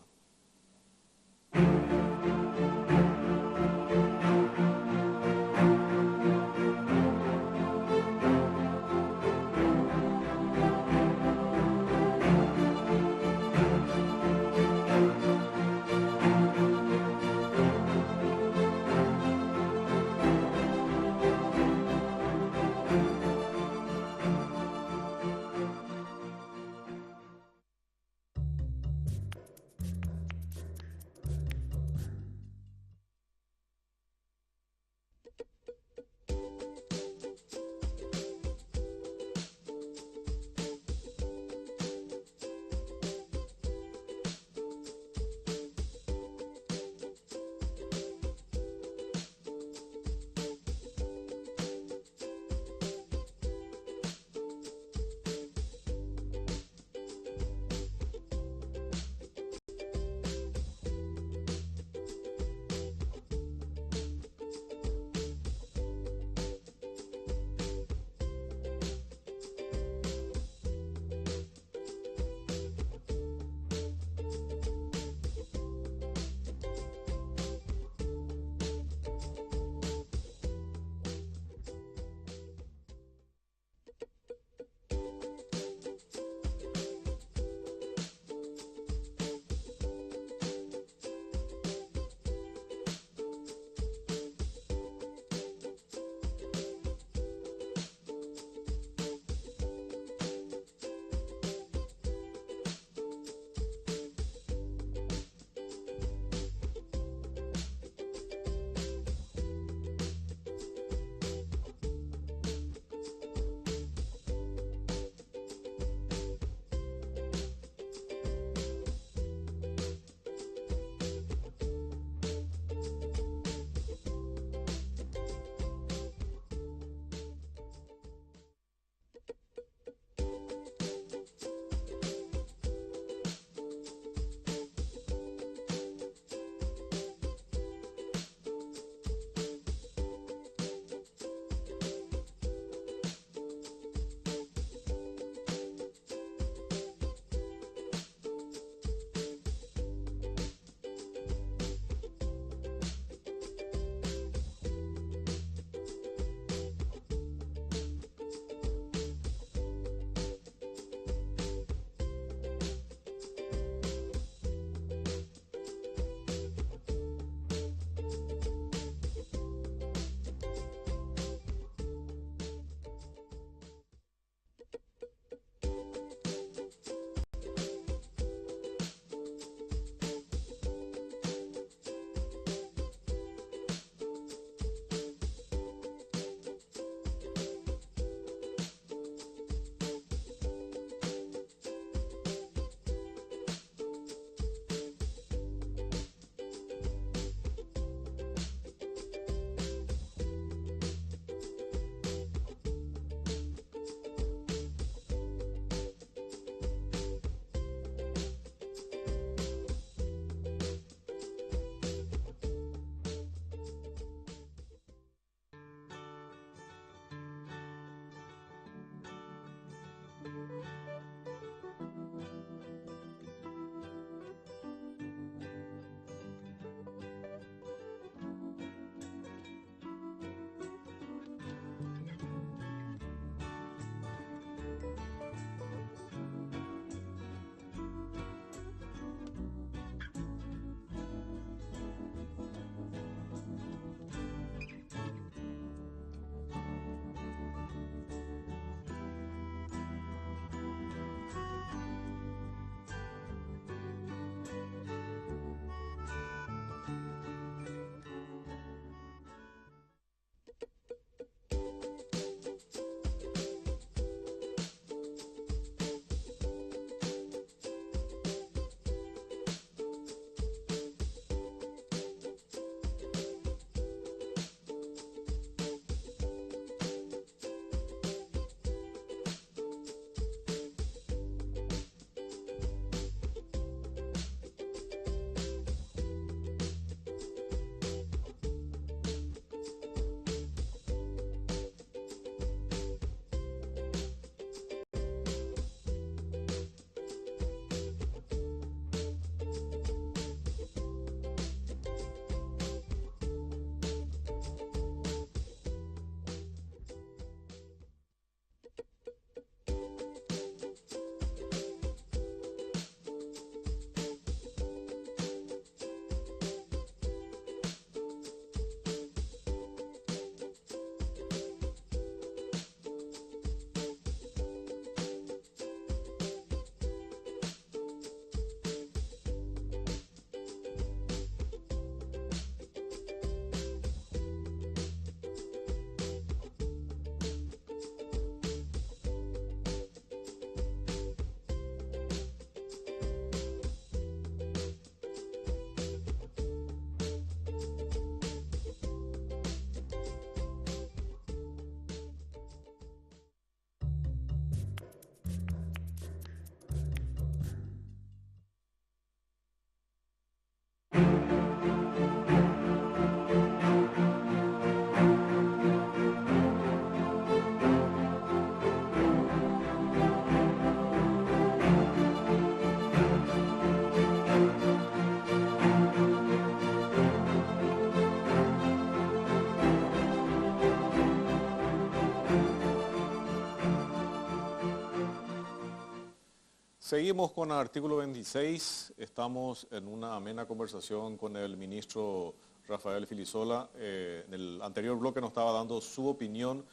Seguimos con el artículo 26. Estamos en una amena conversación con el ministro Rafael Filisola. En el anterior bloque nos estaba dando su opinión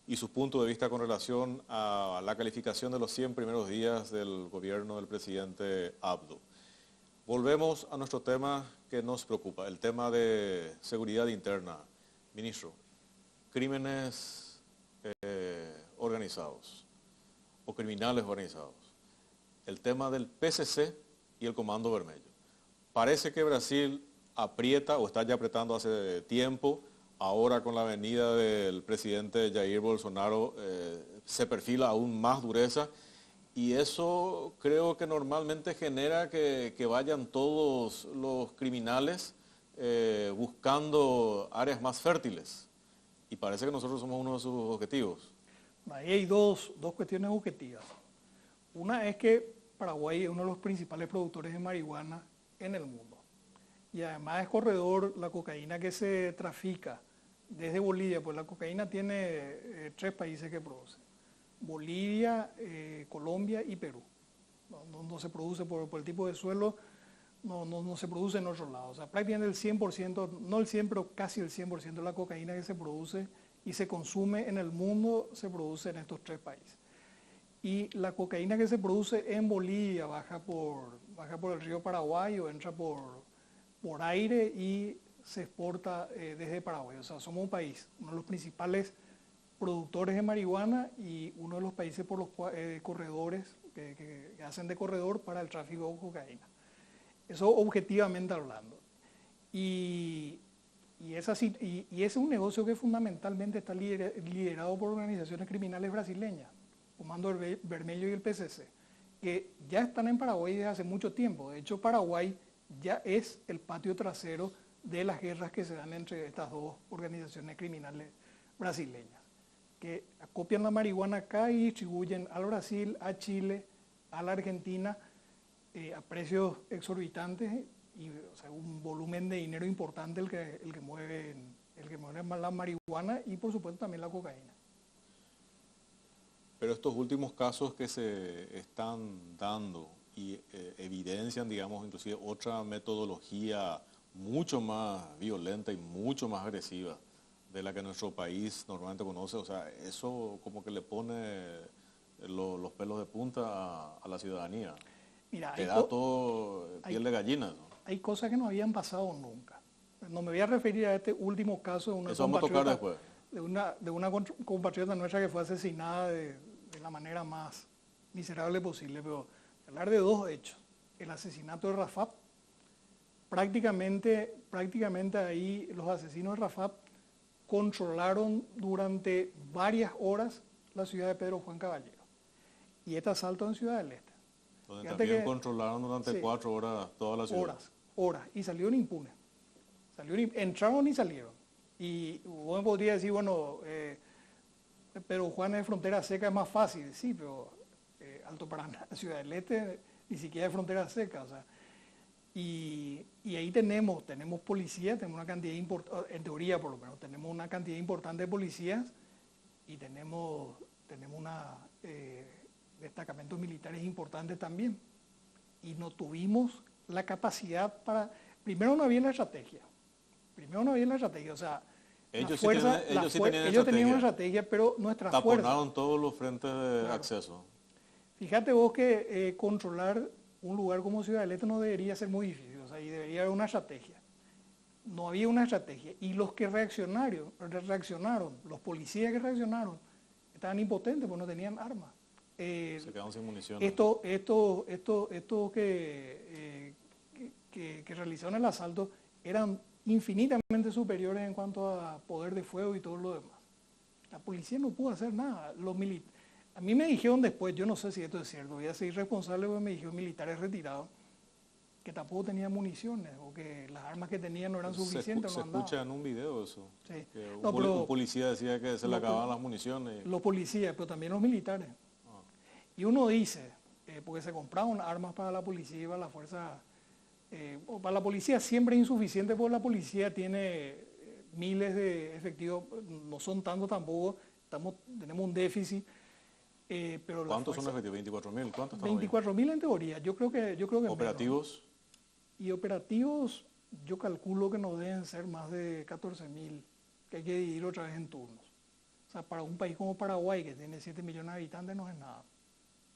y su punto de vista con relación a la calificación de los 100 primeros días del gobierno del presidente Abdo. Volvemos a nuestro tema que nos preocupa, el tema de seguridad interna. Ministro, crímenes organizados o criminales organizados. El tema del PCC y el Comando Vermelho. Parece que Brasil aprieta o está ya apretando hace tiempo. Ahora con la venida del presidente Jair Bolsonaro se perfila aún más dureza y eso creo que normalmente genera que vayan todos los criminales buscando áreas más fértiles y parece que nosotros somos uno de sus objetivos. Ahí hay dos cuestiones objetivas. Una es que Paraguay es uno de los principales productores de marihuana en el mundo. Y además es corredor la cocaína que se trafica desde Bolivia, pues la cocaína tiene 3 países que producen. Bolivia, Colombia y Perú. No se produce por el tipo de suelo, no se produce en otros lados. O sea, prácticamente el 100%, no el 100%, pero casi el 100% de la cocaína que se produce y se consume en el mundo se produce en estos 3 países. Y la cocaína que se produce en Bolivia baja por el río Paraguay o entra por aire y se exporta desde Paraguay. O sea, somos un país, uno de los principales productores de marihuana y uno de los países por los corredores que hacen de corredor para el tráfico de cocaína. Eso objetivamente hablando. Y ese es un negocio que fundamentalmente está liderado por organizaciones criminales brasileñas. Comando Vermelho y el PCC, que ya están en Paraguay desde hace mucho tiempo. De hecho, Paraguay ya es el patio trasero de las guerras que se dan entre estas dos organizaciones criminales brasileñas, que acopian la marihuana acá y distribuyen al Brasil, a Chile, a la Argentina, a precios exorbitantes y o sea, un volumen de dinero importante el que mueve la marihuana y por supuesto también la cocaína. Pero estos últimos casos que se están dando y evidencian, digamos, inclusive otra metodología mucho más violenta y mucho más agresiva de la que nuestro país normalmente conoce, o sea, eso como que le pone los pelos de punta a la ciudadanía. Mira, te da todo piel de gallina, ¿no? Hay cosas que no habían pasado nunca. No me voy a referir a este último caso de una eso vamos a tocar después. De una compatriota nuestra que fue asesinada de la manera más miserable posible, pero hablar de 2 hechos. El asesinato de Rafap, prácticamente ahí los asesinos de Rafap controlaron durante varias horas la ciudad de Pedro Juan Caballero. Y este asalto en Ciudad del Este. Donde también controlaron durante 4 horas toda la ciudad. Horas, y salieron impunes. Entraron y salieron. Y uno podría decir, bueno, pero Juan es frontera seca, es más fácil, sí, pero Alto Paraná, Ciudad del Este, ni siquiera es frontera seca, o sea, y ahí tenemos policías, tenemos una cantidad importante, en teoría por lo menos, tenemos una cantidad importante de policías y tenemos destacamentos militares importantes también. Y no tuvimos la capacidad para, primero no había la estrategia, o sea, ellos tenían una estrategia, pero nuestras fuerzas taponaron todos los frentes de acceso. Fíjate vos que controlar un lugar como Ciudad del Este no debería ser muy difícil, o sea, y debería haber una estrategia. No había una estrategia. Y los que reaccionaron, los policías que reaccionaron, estaban impotentes porque no tenían armas. Se quedaron sin munición. Estos que realizaron el asalto eran infinitamente superiores en cuanto a poder de fuego y todo lo demás. La policía no pudo hacer nada. A mí me dijeron después, yo no sé si esto es cierto, voy a ser irresponsable porque me dijeron militares retirados que tampoco tenían municiones o que las armas que tenían no eran suficientes. Se escucha en un video eso. Sí. Que un policía decía que se le acababan las municiones. Los policías, pero también los militares. Y uno dice, porque se compraron armas para la policía y para la fuerza, para la policía siempre es insuficiente porque la policía tiene miles de efectivos, no son tantos tampoco, tenemos un déficit. Pero ¿Cuántos son efectivos? 24.000. ¿Cuántos están 24.000 en teoría. Yo creo que ¿Operativos? Menos. Y operativos, yo calculo que no deben ser más de 14.000, que hay que dividir otra vez en turnos. O sea, para un país como Paraguay, que tiene 7 millones de habitantes, no es nada.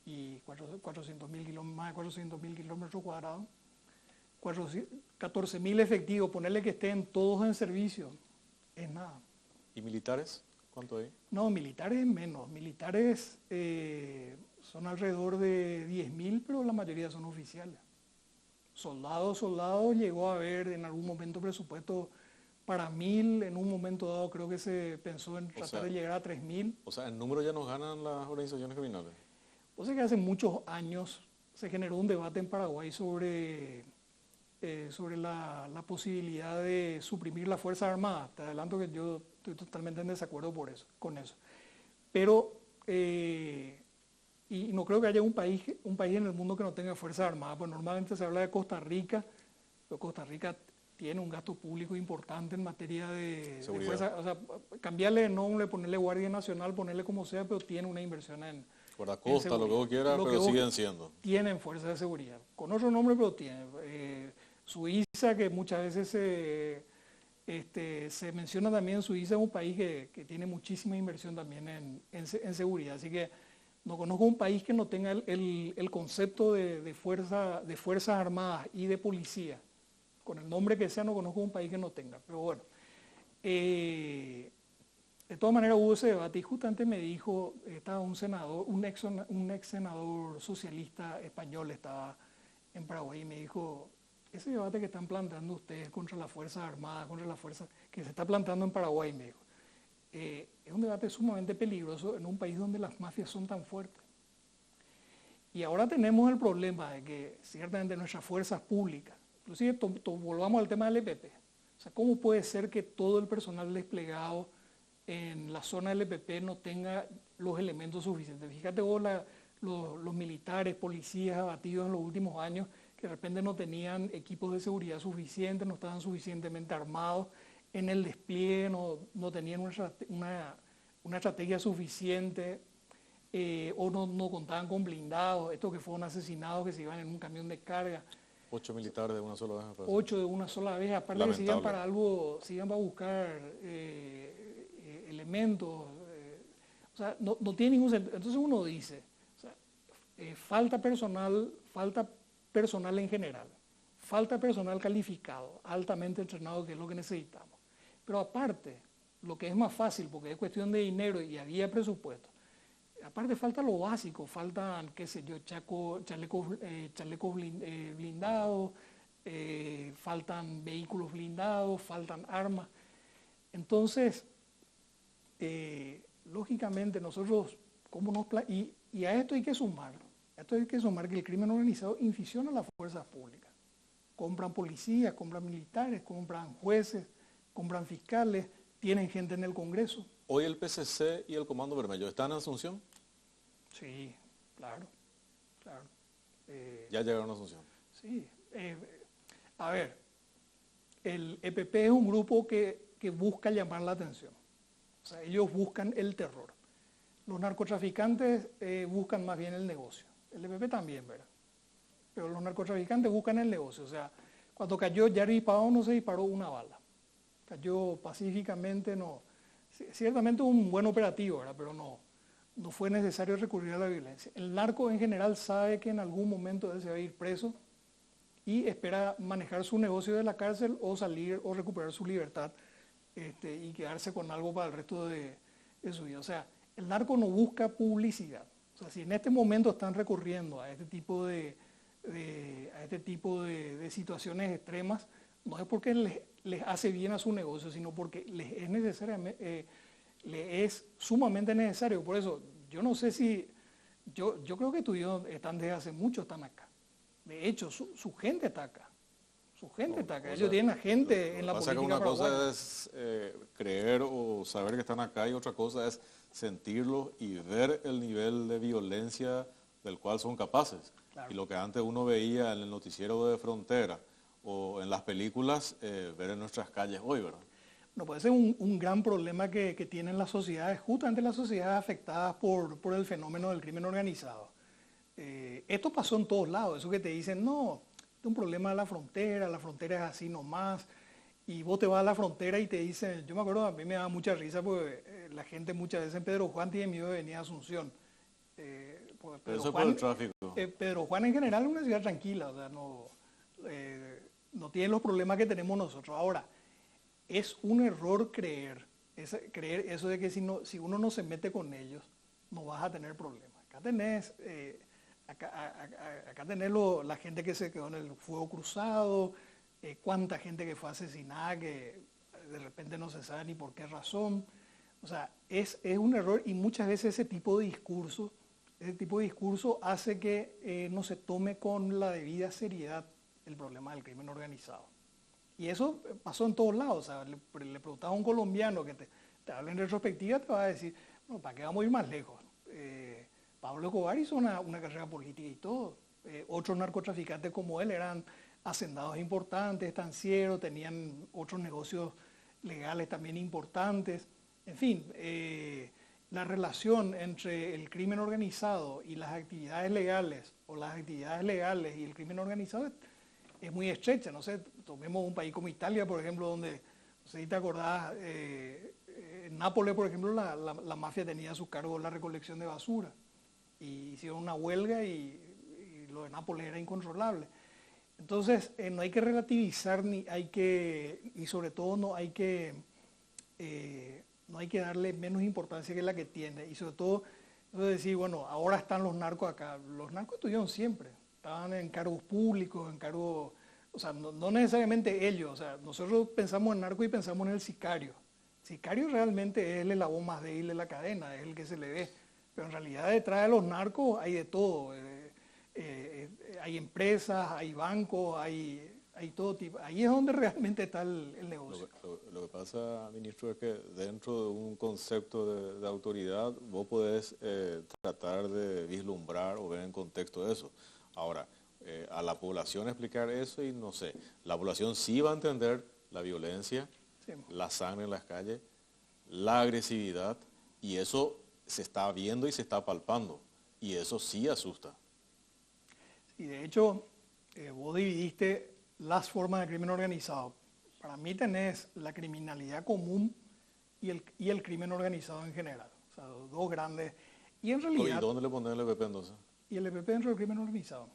Y 400.000 kilómetros, más de 400.000 kilómetros cuadrados. 14.000 efectivos, ponerle que estén todos en servicio, es nada. ¿Y militares? ¿Cuánto hay? No, militares menos. Militares son alrededor de 10.000, pero la mayoría son oficiales. Soldados, llegó a haber en algún momento presupuesto para 1.000, en un momento dado creo que se pensó en tratar de llegar a 3.000. O sea, en número ya nos ganan las organizaciones criminales. O sea que hace muchos años se generó un debate en Paraguay sobre la posibilidad de suprimir las Fuerzas Armadas. Te adelanto que yo estoy totalmente en desacuerdo con eso. Pero, y no creo que haya un país en el mundo que no tenga Fuerzas Armadas, pues normalmente se habla de Costa Rica, pero Costa Rica tiene un gasto público importante en materia de fuerza, o sea, cambiarle de nombre, ponerle Guardia Nacional, ponerle como sea, pero tiene una inversión en guardacosta, lo que vos quieras, pero siguen siendo. Tienen fuerzas de seguridad, con otro nombre, pero tienen. Suiza, que muchas veces se menciona también, Suiza es un país que tiene muchísima inversión también en seguridad, así que no conozco un país que no tenga el concepto de fuerzas armadas y de policía. Con el nombre que sea, no conozco un país que no tenga, pero bueno. De todas maneras hubo ese debate y justamente me dijo, estaba un senador, un ex senador socialista español estaba en Paraguay y me dijo, ese debate que están planteando ustedes contra las Fuerzas Armadas, contra las fuerzas que se está planteando en Paraguay, me dijo, es un debate sumamente peligroso en un país donde las mafias son tan fuertes. Y ahora tenemos el problema de que ciertamente nuestras fuerzas públicas, inclusive volvamos al tema del EPP, o sea, ¿cómo puede ser que todo el personal desplegado en la zona del EPP no tenga los elementos suficientes? Fíjate vos los militares, policías abatidos en los últimos años, que de repente no tenían equipos de seguridad suficientes, no estaban suficientemente armados en el despliegue, no tenían una estrategia suficiente o no contaban con blindados, estos que fueron asesinados que se iban en un camión de carga. 8 militares de una sola vez. 8 de una sola vez, aparte que sigan para algo, sigan para buscar elementos, o sea, no tiene ningún sentido. Entonces uno dice, o sea, falta personal en general, falta personal calificado, altamente entrenado, que es lo que necesitamos. Pero aparte, lo que es más fácil, porque es cuestión de dinero y había presupuesto, aparte falta lo básico, faltan, qué sé yo, chalecos blindados, faltan vehículos blindados, faltan armas. Entonces, lógicamente nosotros, y a esto hay que sumar que el crimen organizado inficiona a las fuerzas públicas. Compran policías, compran militares, compran jueces, compran fiscales, tienen gente en el Congreso. ¿Hoy el PCC y el Comando Vermelho están en Asunción? Sí, claro. Ya llegaron a Asunción. Sí. A ver, el EPP es un grupo que busca llamar la atención. O sea, ellos buscan el terror. Los narcotraficantes buscan más bien el negocio. El EPP también, ¿verdad? Pero los narcotraficantes buscan el negocio. O sea, cuando cayó Yarvi Pavón no se disparó una bala. Cayó pacíficamente, no. Ciertamente un buen operativo, ¿verdad? Pero no fue necesario recurrir a la violencia. El narco en general sabe que en algún momento él se va a ir preso y espera manejar su negocio de la cárcel o salir o recuperar su libertad y quedarse con algo para el resto de su vida. O sea, el narco no busca publicidad. O sea, si en este momento están recurriendo a este tipo de situaciones extremas, no es porque les hace bien a su negocio, sino porque les es sumamente necesario. Por eso, yo no sé si, yo creo que ellos están desde hace mucho, están acá. De hecho, su gente está acá. Su gente está acá. Ellos tienen a gente en la política. Una cosa es creer o saber que están acá y otra cosa es sentirlos y ver el nivel de violencia del cual son capaces. Claro. Y lo que antes uno veía en el noticiero de Frontera o en las películas, ver en nuestras calles hoy, ¿verdad? No puede ser un gran problema que tienen las sociedades, justamente las sociedades afectadas por el fenómeno del crimen organizado. Esto pasó en todos lados, eso que te dicen, no, es un problema de la frontera es así nomás, y vos te vas a la frontera y te dicen, yo me acuerdo, a mí me da mucha risa porque la gente muchas veces en Pedro Juan tiene miedo de venir a Asunción. Eso es por el tráfico. Pedro Juan en general es una ciudad tranquila, o sea, no tiene los problemas que tenemos nosotros. Ahora, es un error creer eso de que si uno no se mete con ellos, no vas a tener problemas. Acá tenés, la gente que se quedó en el fuego cruzado, cuánta gente que fue asesinada que de repente no se sabe ni por qué razón. O sea, es un error y muchas veces ese tipo de discurso hace que no se tome con la debida seriedad el problema del crimen organizado. Y eso pasó en todos lados. O sea, le preguntaba a un colombiano que te habla en retrospectiva, te va a decir, bueno, ¿para qué vamos a ir más lejos? Pablo Escobar hizo una carrera política y todo. Otros narcotraficantes como él eran hacendados importantes, estancieros, tenían otros negocios legales también importantes. En fin, la relación entre el crimen organizado y las actividades legales, o las actividades legales y el crimen organizado es muy estrecha. No sé, tomemos un país como Italia, por ejemplo, donde, no sé si te acordás, en Nápoles, por ejemplo, la mafia tenía a su cargo la recolección de basura. Y hicieron una huelga y lo de Nápoles era incontrolable. Entonces, no hay que relativizar y sobre todo no hay que darle menos importancia que la que tiene. Y sobre todo, decir, bueno, ahora están los narcos acá. Los narcos estuvieron siempre. Estaban en cargos públicos, o sea, no necesariamente ellos. O sea, nosotros pensamos en narco y pensamos en el sicario. El sicario realmente es el eslabón más débil de la cadena, es el que se le ve. Pero en realidad detrás de los narcos hay de todo. Hay empresas, hay bancos, hay todo tipo. Ahí es donde realmente está el negocio. Lo que pasa, ministro, es que dentro de un concepto de autoridad vos podés tratar de vislumbrar o ver en contexto eso. Ahora, a la población explicar eso y no sé, la población sí va a entender la violencia, sí, la sangre en las calles, la agresividad, y eso se está viendo y se está palpando, y eso sí asusta. Y de hecho, vos dividiste las formas de crimen organizado. Para mí tenés la criminalidad común y el crimen organizado en general. O sea, dos grandes. Y en realidad... ¿Y dónde le pones el EPP entonces? Y el EPP dentro del crimen organizado.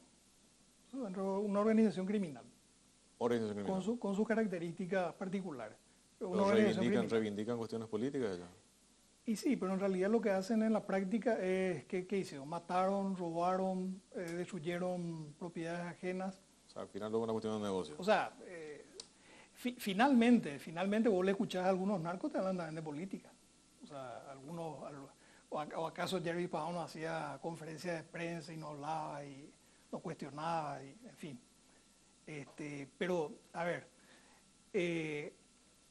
Dentro de una organización criminal. Organización criminal. Con sus características particulares. ¿Reivindican cuestiones políticas ya? Y sí, pero en realidad lo que hacen en la práctica es, ¿qué hicieron? Mataron, robaron, destruyeron propiedades ajenas. O sea, al final es una cuestión de negocio. O sea, finalmente vos le escuchás a algunos narcos te hablan también de política. O sea, o acaso Jerry Pau no hacía conferencias de prensa y no hablaba y no cuestionaba, y, en fin. Pero, a ver, ¿qué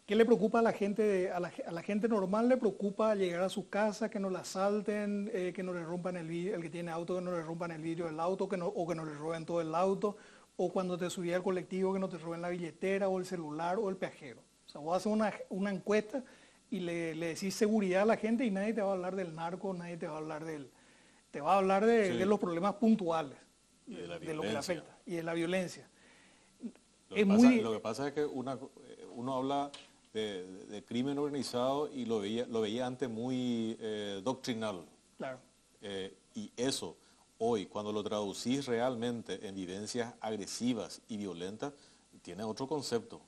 le preocupa a la gente? A la gente normal le preocupa llegar a su casa, que no la asalten, que no le rompan el vidrio, el que tiene auto, que no le rompan el vidrio del auto, o que no le roben todo el auto, o cuando te subís al colectivo que no te roben la billetera, o el celular, o el peajero. O sea, vos haces una encuesta y le decís seguridad a la gente y nadie te va a hablar del narco, nadie te va a hablar te va a hablar de los problemas puntuales, de lo que le afecta, y de la violencia. Lo que pasa es que uno habla de crimen organizado y lo veía antes muy doctrinal. Claro. Y eso, hoy, cuando lo traducís realmente en vivencias agresivas y violentas, tiene otro concepto.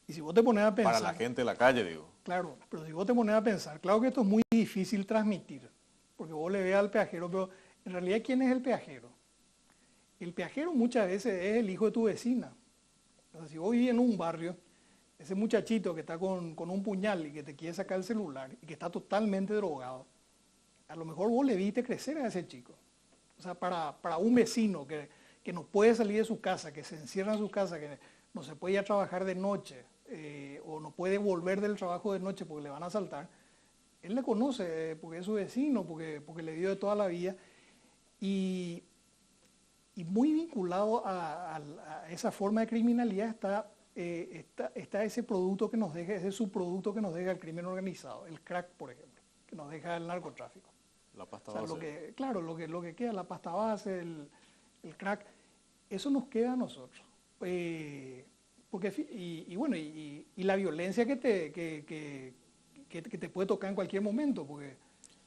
Y si vos te pones a pensar... Para la gente de la calle, digo. Claro, pero si vos te pones a pensar, claro que esto es muy difícil transmitir, porque vos le ves al peajero, pero en realidad, ¿quién es el peajero? El peajero muchas veces es el hijo de tu vecina. O sea, si vos vivís en un barrio, ese muchachito que está con un puñal y que te quiere sacar el celular y que está totalmente drogado, a lo mejor vos le viste crecer a ese chico. O sea, para un vecino que no puede salir de su casa, que se encierra en su casa, que no se puede ir a trabajar de noche, o no puede volver del trabajo de noche porque le van a asaltar, él le conoce porque es su vecino, porque le dio de toda la vida, y muy vinculado a esa forma de criminalidad está está ese producto que nos deja, ese subproducto que nos deja el crimen organizado, el crack, por ejemplo, que nos deja el narcotráfico. La pasta O sea, base. claro, lo que queda, la pasta base, el crack, eso nos queda a nosotros. Bueno, y la violencia que te puede tocar en cualquier momento, porque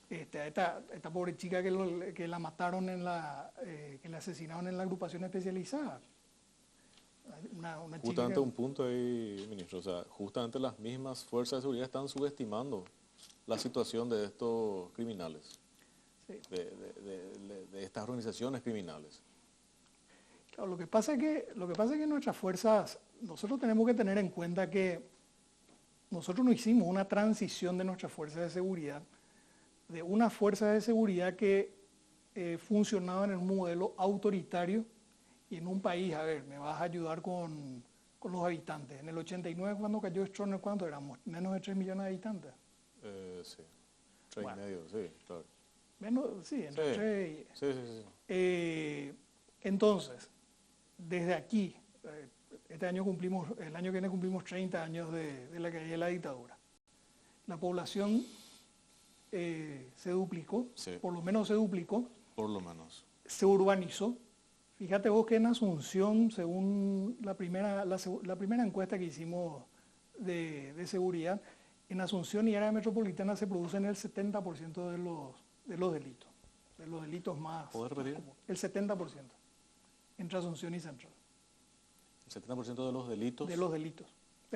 esta pobre chica que la mataron que la asesinaron en la agrupación especializada. Una chica Justamente un punto ahí, ministro, o sea, justamente las mismas fuerzas de seguridad están subestimando la situación de estos criminales, sí. de estas organizaciones criminales. Claro, lo que pasa es que nuestras fuerzas, nosotros tenemos que tener en cuenta que nosotros no hicimos una transición de nuestras fuerzas de seguridad, de una fuerza de seguridad que funcionaba en el modelo autoritario y en un país, a ver, me vas a ayudar con los habitantes. En el 89, cuando cayó Stroessner, ¿cuánto éramos? Menos de 3 millones de habitantes. Sí, 3,5, sí, claro. Menos, sí, entre 3 y... Sí. Entonces, desde aquí, el año que viene cumplimos 30 años de la caída de la dictadura. La población se duplicó, Sí. por lo menos se duplicó, Por lo menos. se urbanizó. Fíjate vos que en Asunción, según la primera encuesta que hicimos de seguridad, en Asunción y área metropolitana se producen el 70% de los delitos más ¿Puedes repetir? comunes. El 70% entre Asunción y Central. El 70% de los delitos. De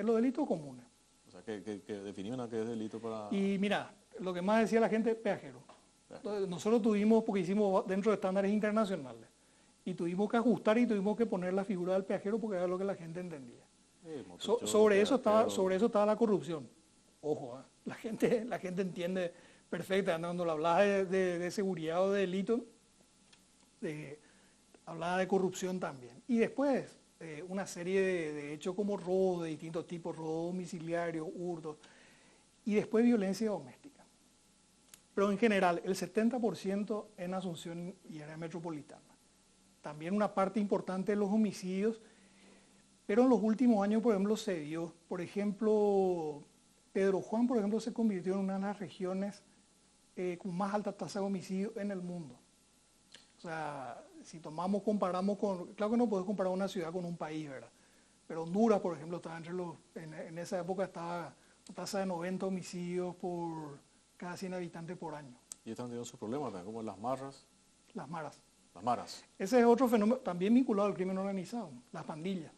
los delitos comunes. O sea, que definieron a qué es delito para... Y mira, lo que más decía la gente, peajero. Entonces, nosotros tuvimos, porque hicimos dentro de estándares internacionales, y tuvimos que ajustar y tuvimos que poner la figura del peajero porque era lo que la gente entendía. Sobre eso estaba la corrupción. Ojo, la gente entiende perfectamente. Cuando hablaba de seguridad o de delito, hablaba de corrupción también. Y después, una serie de hechos como robo de distintos tipos, robo domiciliario, hurtos, y después violencia doméstica. Pero en general, el 70% en Asunción y área metropolitana. También una parte importante de los homicidios, pero en los últimos años, por ejemplo, se dio. Por ejemplo, Pedro Juan, por ejemplo, se convirtió en una de las regiones con más alta tasa de homicidio en el mundo. O sea, si comparamos con... Claro que no puedes comparar una ciudad con un país, ¿verdad? Pero Honduras, por ejemplo, estaba en esa época estaba una tasa de 90 homicidios por cada 100 habitantes por año. Y están teniendo sus problemas también, como las marras. Las maras. Las maras. Ese es otro fenómeno también vinculado al crimen organizado, las pandillas.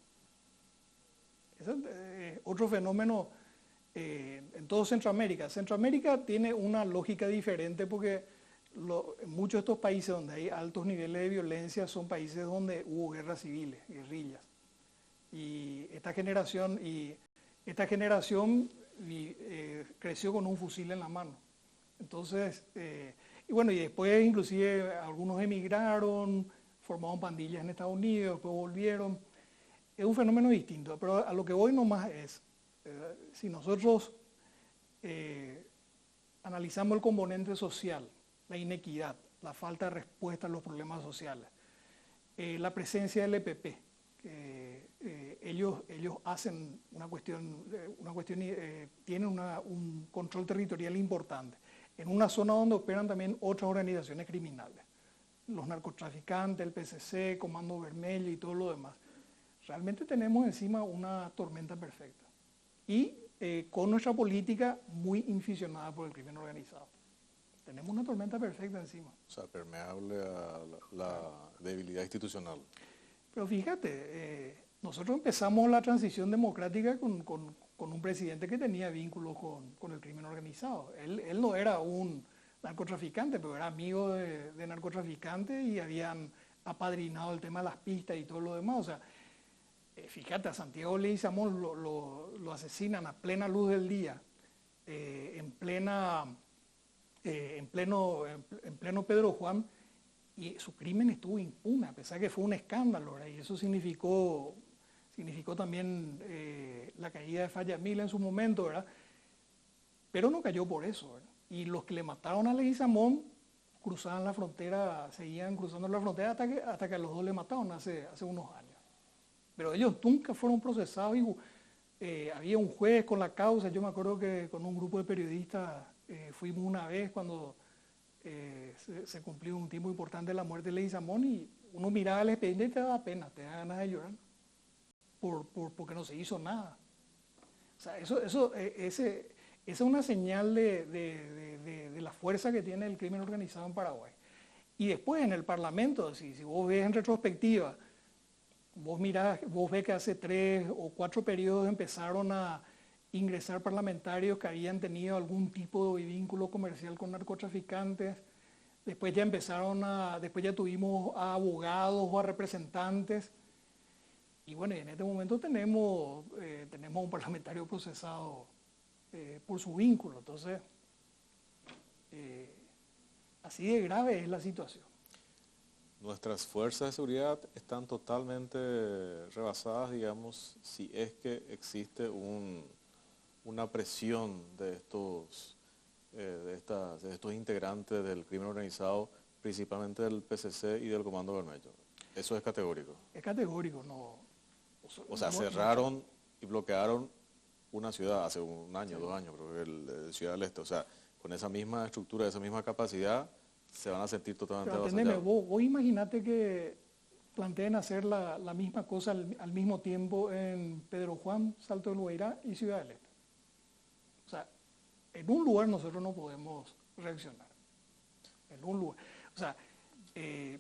Ese es otro fenómeno en todo Centroamérica. Centroamérica tiene una lógica diferente porque en muchos de estos países donde hay altos niveles de violencia son países donde hubo guerras civiles, guerrillas. Y esta generación creció con un fusil en la mano. Entonces, y después inclusive algunos emigraron, formaron pandillas en Estados Unidos, después volvieron. Es un fenómeno distinto, pero a lo que voy nomás es, si nosotros analizamos el componente social, la inequidad, la falta de respuesta a los problemas sociales, la presencia del EPP, ellos hacen tienen un control territorial importante en una zona donde operan también otras organizaciones criminales, los narcotraficantes, el PCC, Comando Vermelho y todo lo demás. Realmente tenemos encima una tormenta perfecta y con nuestra política muy inficionada por el crimen organizado. Tenemos una tormenta perfecta encima. O sea, permeable a la debilidad institucional. Pero fíjate, nosotros empezamos la transición democrática con un presidente que tenía vínculos con el crimen organizado. Él no era un narcotraficante, pero era amigo de narcotraficantes y habían apadrinado el tema de las pistas y todo lo demás. O sea, fíjate, a Santiago Leguizamón lo asesinan a plena luz del día, en pleno Pedro Juan, y su crimen estuvo impune, a pesar que fue un escándalo, ¿verdad? Y eso significó también la caída de Fayamil en su momento, ¿verdad? Pero no cayó por eso, ¿verdad? Y los que le mataron a Leguizamón cruzaban la frontera, seguían cruzando la frontera hasta que a los dos le mataron hace unos años. pero ellos nunca fueron procesados y había un juez con la causa. Yo me acuerdo que con un grupo de periodistas fuimos una vez cuando se cumplió un tiempo importante de la muerte de Leguizamón y uno miraba el expediente y te daba pena, te da ganas de llorar porque no se hizo nada. O sea, esa es una señal de la fuerza que tiene el crimen organizado en Paraguay. Y después en el Parlamento, si vos ves en retrospectiva, vos ves que hace 3 o 4 periodos empezaron a ingresar parlamentarios que habían tenido algún tipo de vínculo comercial con narcotraficantes. Después ya tuvimos a abogados o a representantes. Y bueno, en este momento tenemos un parlamentario procesado por su vínculo. Entonces, así de grave es la situación. Nuestras fuerzas de seguridad están totalmente rebasadas, digamos, si es que existe una presión de estos integrantes del crimen organizado, principalmente del PCC y del Comando Bermejo. Eso es categórico. Es categórico, no. O sea, cerraron y bloquearon una ciudad hace un año, sí. 2 años, creo que el Ciudad del Este. O sea, con esa misma estructura, esa misma capacidad, se van a sentir totalmente avasallados. Vos imaginate que planteen hacer la misma cosa al mismo tiempo en Pedro Juan, Salto del Guairá y Ciudad del Este. O sea, en un lugar nosotros no podemos reaccionar. En un lugar. O sea,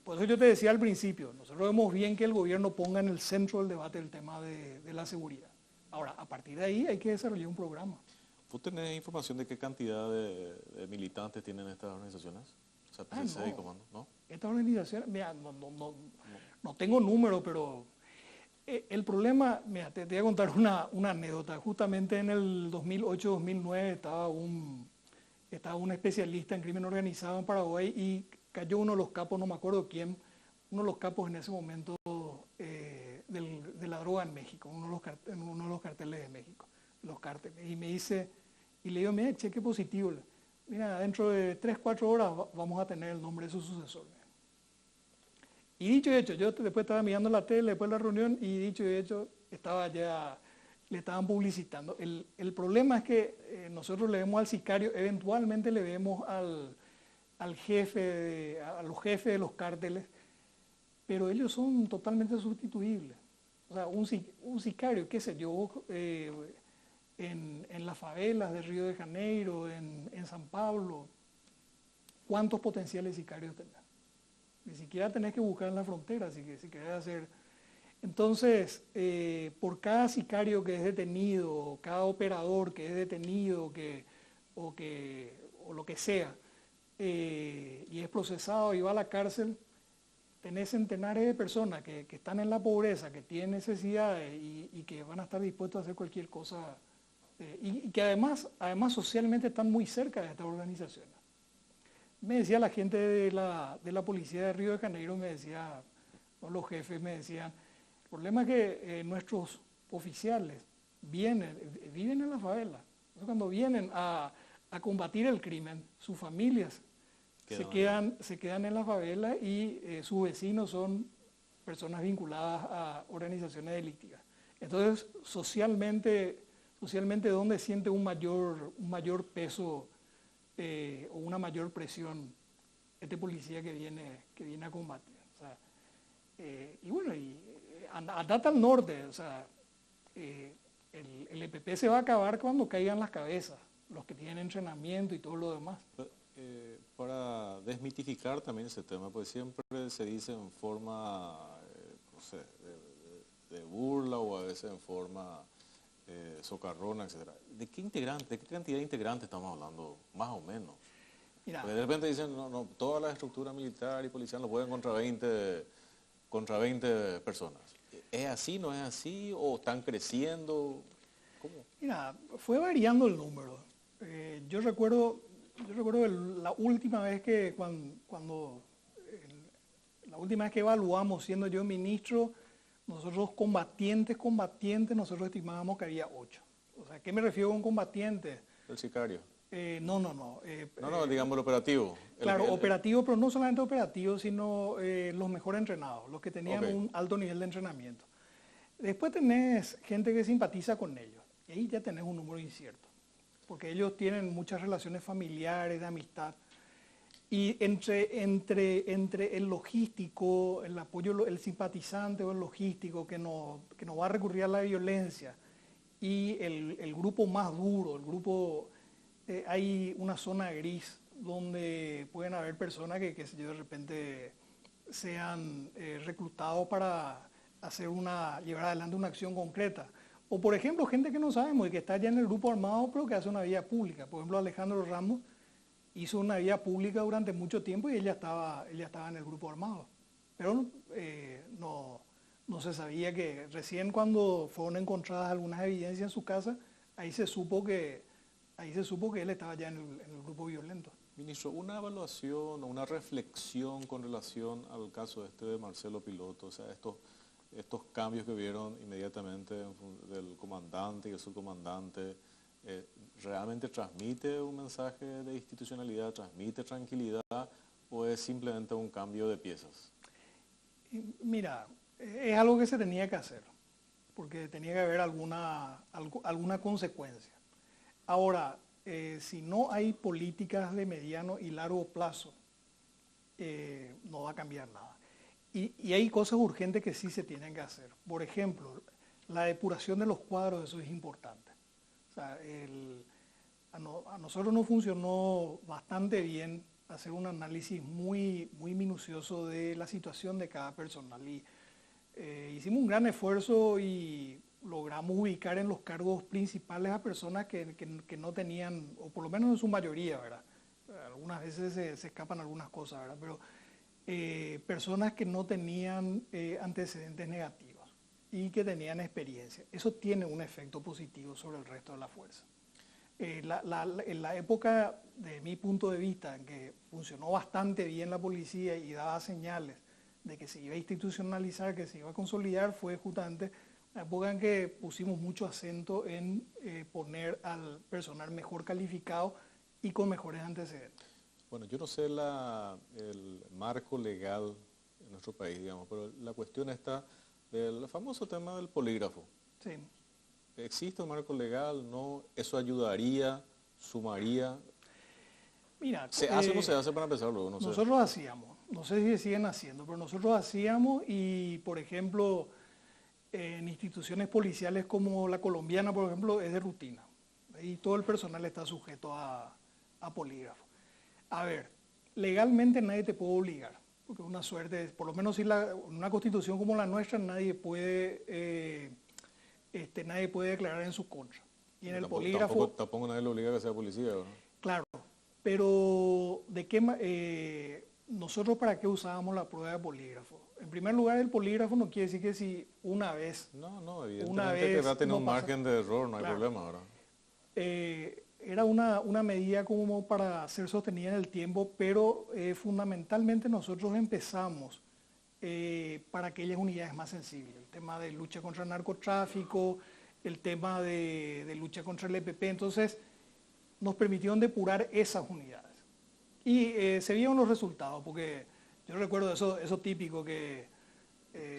por eso yo te decía al principio, nosotros vemos bien que el gobierno ponga en el centro del debate el tema de la seguridad. Ahora, a partir de ahí hay que desarrollar un programa. ¿Vos tenés información de qué cantidad de militantes tienen estas organizaciones? O sea, PCC y Comando, ¿no? Estas organizaciones, mira, no tengo número, pero el problema, mira, te voy a contar una anécdota. Justamente en el 2008-2009 estaba un especialista en crimen organizado en Paraguay y cayó uno de los capos, no me acuerdo quién, uno de los capos en ese momento de la droga en México, uno de los carteles de México, los cárteles. Y me dice, y le digo, mira, cheque positivo. Mira, dentro de 3, 4 horas vamos a tener el nombre de su sucesor. Y dicho y hecho, yo después estaba mirando la tele, después de la reunión, y dicho y hecho, le estaban publicitando. El problema es que nosotros le vemos al sicario, eventualmente le vemos a los jefes de los cárteles, pero ellos son totalmente sustituibles. O sea, un sicario, qué sé yo, en las favelas de Río de Janeiro, en San Pablo, ¿cuántos potenciales sicarios tenés? Ni siquiera tenés que buscar en la frontera si querés hacer. Entonces, por cada sicario que es detenido, cada operador que es detenido, o lo que sea, y es procesado y va a la cárcel, tenés centenares de personas que están en la pobreza, que tienen necesidades y que van a estar dispuestos a hacer cualquier cosa, y que además socialmente están muy cerca de estas organizaciones. Me decía la gente de la policía de Río de Janeiro, los jefes me decían, el problema es que nuestros oficiales viven en la favela. Entonces, cuando vienen a combatir el crimen, sus familias se quedan en la favela y sus vecinos son personas vinculadas a organizaciones delictivas. Entonces, socialmente ¿dónde siente un mayor peso o una mayor presión este policía que viene a combatir? O sea, y bueno, andate al norte, o sea, el EPP se va a acabar cuando caigan las cabezas, los que tienen entrenamiento y todo lo demás. Para desmitificar también ese tema, pues siempre se dice en forma, no sé, de burla o a veces en forma socarrona, etc. ¿De qué cantidad de integrantes estamos hablando, más o menos? Mira, porque de repente dicen, no, toda la estructura militar y policial no pueden contra 20 personas. ¿Es así, no es así? ¿O están creciendo? ¿Cómo? Mira, fue variando el número. Yo recuerdo la última vez que la última vez que evaluamos, siendo yo ministro, nosotros combatientes, nosotros estimábamos que había 8. O sea, ¿a qué me refiero con combatientes? El sicario. No. Digamos el operativo. Claro, operativo, pero no solamente operativo, sino los mejor entrenados, los que tenían un alto nivel de entrenamiento. Después tenés gente que simpatiza con ellos, y ahí ya tenés un número incierto, porque ellos tienen muchas relaciones familiares, de amistad, y entre el logístico, el apoyo, el simpatizante o el logístico que no va a recurrir a la violencia, y el grupo más duro, el grupo, hay una zona gris donde pueden haber personas que sé yo, de repente sean reclutados para llevar adelante una acción concreta. O por ejemplo, gente que no sabemos y que está ya en el grupo armado, pero que hace una vía pública. Por ejemplo, Alejandro Ramos hizo una vía pública durante mucho tiempo y ella estaba en el grupo armado. Pero no se sabía que recién cuando fueron encontradas algunas evidencias en su casa, ahí se supo que él estaba ya en el grupo violento. Ministro, una evaluación o una reflexión con relación al caso este de Marcelo Piloto, o sea, estos cambios que vieron inmediatamente del comandante y el subcomandante, ¿realmente transmite un mensaje de institucionalidad, transmite tranquilidad o es simplemente un cambio de piezas? Mira, es algo que se tenía que hacer, porque tenía que haber alguna consecuencia. Ahora, si no hay políticas de mediano y largo plazo, no va a cambiar nada. Y hay cosas urgentes que sí se tienen que hacer. Por ejemplo, la depuración de los cuadros, eso es importante. O sea, a nosotros nos funcionó bastante bien hacer un análisis muy minucioso de la situación de cada personal. Y hicimos un gran esfuerzo y logramos ubicar en los cargos principales a personas que no tenían, o por lo menos en su mayoría, ¿verdad? Algunas veces se escapan algunas cosas, ¿verdad? Pero personas que no tenían antecedentes negativos y que tenían experiencia. Eso tiene un efecto positivo sobre el resto de la fuerza. En la época, de mi punto de vista, en que funcionó bastante bien la policía y daba señales de que se iba a institucionalizar, que se iba a consolidar, fue justamente la época en que pusimos mucho acento en poner al personal mejor calificado y con mejores antecedentes. Bueno, yo no sé el marco legal en nuestro país, digamos, pero la cuestión está del famoso tema del polígrafo. Sí. ¿Existe un marco legal? ¿No? ¿Eso ayudaría? ¿Sumaría? Mira, ¿Se hace o no se hace para empezar luego? No sé. Nosotros hacíamos, no sé si siguen haciendo, pero nosotros hacíamos y, por ejemplo, en instituciones policiales como la colombiana, por ejemplo, es de rutina. Y todo el personal está sujeto a polígrafo. A ver, legalmente nadie te puede obligar, porque es una suerte, por lo menos si una constitución como la nuestra nadie puede declarar en su contra. Y en el polígrafo... Tampoco nadie le obliga a que sea policía, ¿verdad? Claro, pero nosotros para qué usábamos la prueba de polígrafo. En primer lugar, el polígrafo no quiere decir que si una vez... No, evidentemente que va a tener un margen de error, no hay problema, ¿verdad? Era una medida como para ser sostenida en el tiempo, pero fundamentalmente nosotros empezamos para aquellas unidades más sensibles. El tema de lucha contra el narcotráfico, el tema de lucha contra el EPP. Entonces, nos permitieron depurar esas unidades. Y se vieron los resultados, porque yo recuerdo eso típico que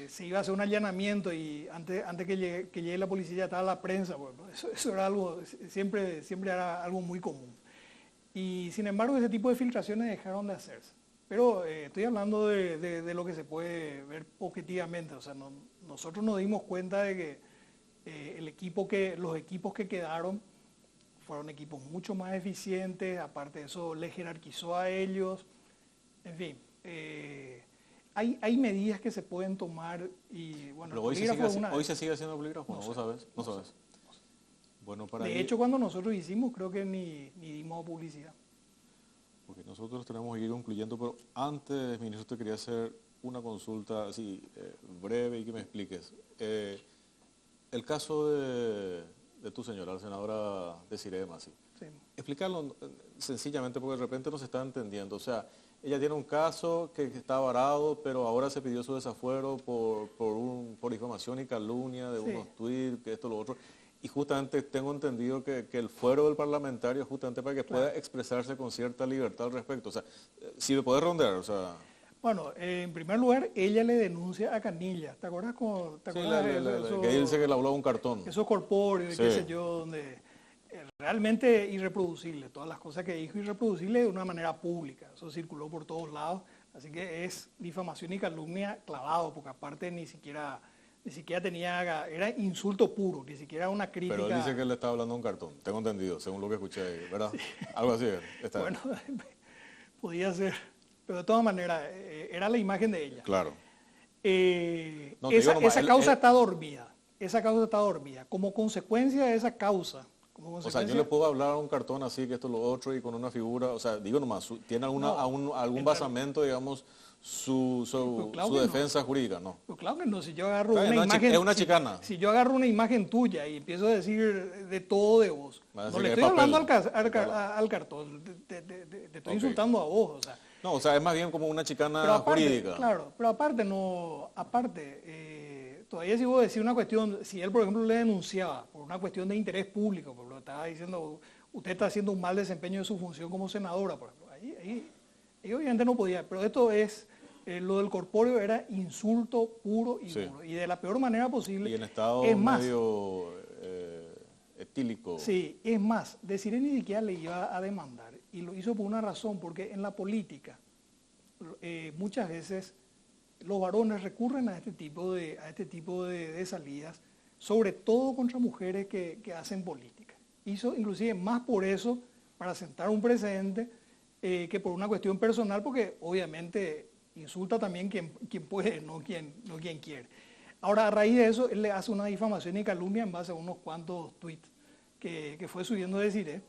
se iba a hacer un allanamiento y antes que llegue la policía ya estaba la prensa. Bueno, eso era algo, siempre era algo muy común. Y sin embargo ese tipo de filtraciones dejaron de hacerse. Pero estoy hablando de lo que se puede ver objetivamente. O sea, nosotros nos dimos cuenta de que los equipos que quedaron fueron equipos mucho más eficientes, aparte de eso les jerarquizó a ellos, en fin. Hay medidas que se pueden tomar y bueno, pero hoy se sigue haciendo polígrafo, ¿no? ¿Vos sabés? No sabes. Bueno, de hecho, cuando nosotros hicimos, creo que ni dimos publicidad. Porque nosotros tenemos que ir concluyendo, pero antes, ministro, te quería hacer una consulta así breve y que me expliques. El caso de tu señora, la senadora Desiree Masi. Sí. Explicarlo sencillamente porque de repente no se está entendiendo. O sea, ella tiene un caso que está varado, pero ahora se pidió su desafuero por difamación y calumnia de unos tweets, que esto, lo otro. Y justamente tengo entendido que el fuero del parlamentario es justamente para que pueda expresarse con cierta libertad al respecto. O sea, si me podés rondear, o sea... Bueno, en primer lugar, ella le denuncia a Canilla. ¿Te acuerdas? ¿Te Sí, acuerdas de eso? que dice que le habló un cartón. Esos corpóreos, Sí. qué sé yo, donde realmente irreproducible. Todas las cosas que dijo irreproducible de una manera pública. Eso circuló por todos lados. Así que es difamación y calumnia clavado, porque aparte ni siquiera tenía, era insulto puro, ni siquiera una crítica. Pero él dice que le está hablando un cartón, tengo entendido, según lo que escuché ahí, ¿verdad? Sí. Algo así. Bueno, podía ser, pero de todas maneras, era la imagen de ella. Claro. No, esa causa está dormida, esa causa está dormida. Como consecuencia de esa causa, o sea, yo le puedo hablar a un cartón así, que esto, lo otro, y con una figura, o sea, digo nomás, ¿tiene algún basamento, digamos, su defensa jurídica? No. Pues claro que no, si yo agarro una imagen... Es una chicana. Si yo agarro una imagen tuya y empiezo a decir de todo de vos, no le estoy hablando al cartón, te estoy insultando a vos, o sea. No, o sea, es más bien como una chicana jurídica. Claro, pero aparte, todavía si vos decís una cuestión, si él, por ejemplo, le denunciaba por una cuestión de interés público, porque lo estaba diciendo, usted está haciendo un mal desempeño de su función como senadora, por ejemplo, ahí obviamente no podía, pero esto es, lo del corpóreo era insulto puro y duro, y de la peor manera posible. Y en estado medio etílico. Sí, es más, Desiree ni siquiera le iba a demandar, y lo hizo por una razón, porque en la política muchas veces los varones recurren a este tipo de salidas, sobre todo contra mujeres que hacen política. Hizo inclusive más por eso, para sentar un precedente, que por una cuestión personal, porque obviamente insulta también quien puede, no quien quiere. Ahora, a raíz de eso, él le hace una difamación y calumnia en base a unos cuantos tweets que fue subiendo Desiree,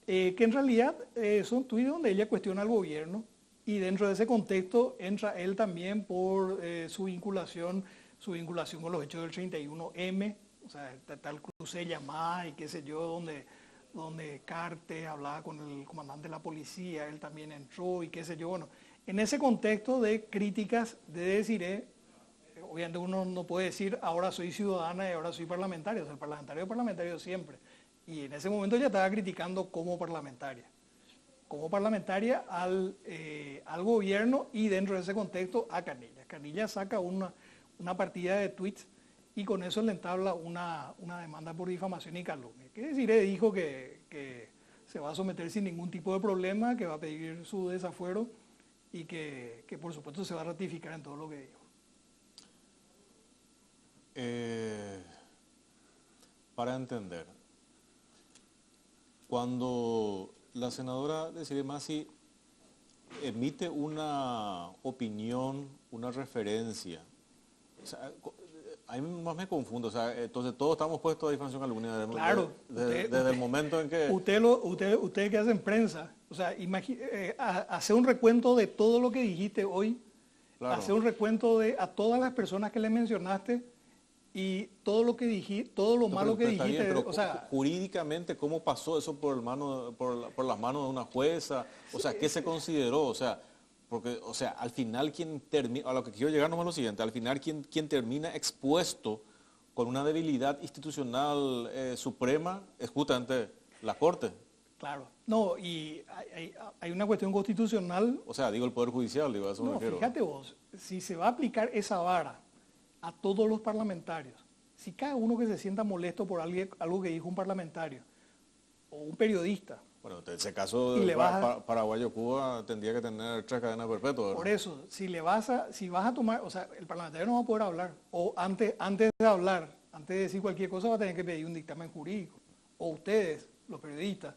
que en realidad son tweets donde ella cuestiona al gobierno, y dentro de ese contexto entra él también por su vinculación con los hechos del 31M, o sea, tal cruce de llamada y qué sé yo, donde Cartes hablaba con el comandante de la policía, él también entró y qué sé yo. Bueno, en ese contexto de críticas de Desiree, obviamente uno no puede decir ahora soy ciudadana y ahora soy parlamentario, o sea, el parlamentario es parlamentario siempre. Y en ese momento ella estaba criticando como parlamentaria al gobierno, y dentro de ese contexto a Canilla. Canilla saca una partida de tweets y con eso le entabla una demanda por difamación y calumnia. Que Desiree dijo que se va a someter sin ningún tipo de problema, que va a pedir su desafuero y que por supuesto se va a ratificar en todo lo que dijo. Para entender, cuando la senadora Desiree Masi emite una opinión, una referencia, o sea, a mí más me confundo, o sea, entonces todos estamos puestos a difamación calumnia claro, desde el momento en que... Usted que hacen prensa, o sea, hacer un recuento de todo lo que dijiste hoy, claro. Hacer un recuento a todas las personas que le mencionaste, y todo lo que dijiste, todo lo malo que dijiste, bien, pero o sea, jurídicamente, ¿cómo pasó eso por las manos de una jueza? O sea, ¿qué se consideró? O sea, porque, o sea, al final quien termina, a lo que quiero llegar nomás es lo siguiente, al final quien termina expuesto con una debilidad institucional suprema es justamente la Corte. Claro, no, y hay una cuestión constitucional. O sea, digo el Poder Judicial, digo, eso me refiero. Fíjate vos, si se va a aplicar esa vara a todos los parlamentarios, si cada uno que se sienta molesto por algo que dijo un parlamentario o un periodista. Bueno, en ese caso, Paraguayo-Cuba tendría que tener 3 cadenas perpetuas. Por eso, si vas a tomar, o sea, el parlamentario no va a poder hablar, o antes de hablar, antes de decir cualquier cosa va a tener que pedir un dictamen jurídico, o ustedes, los periodistas,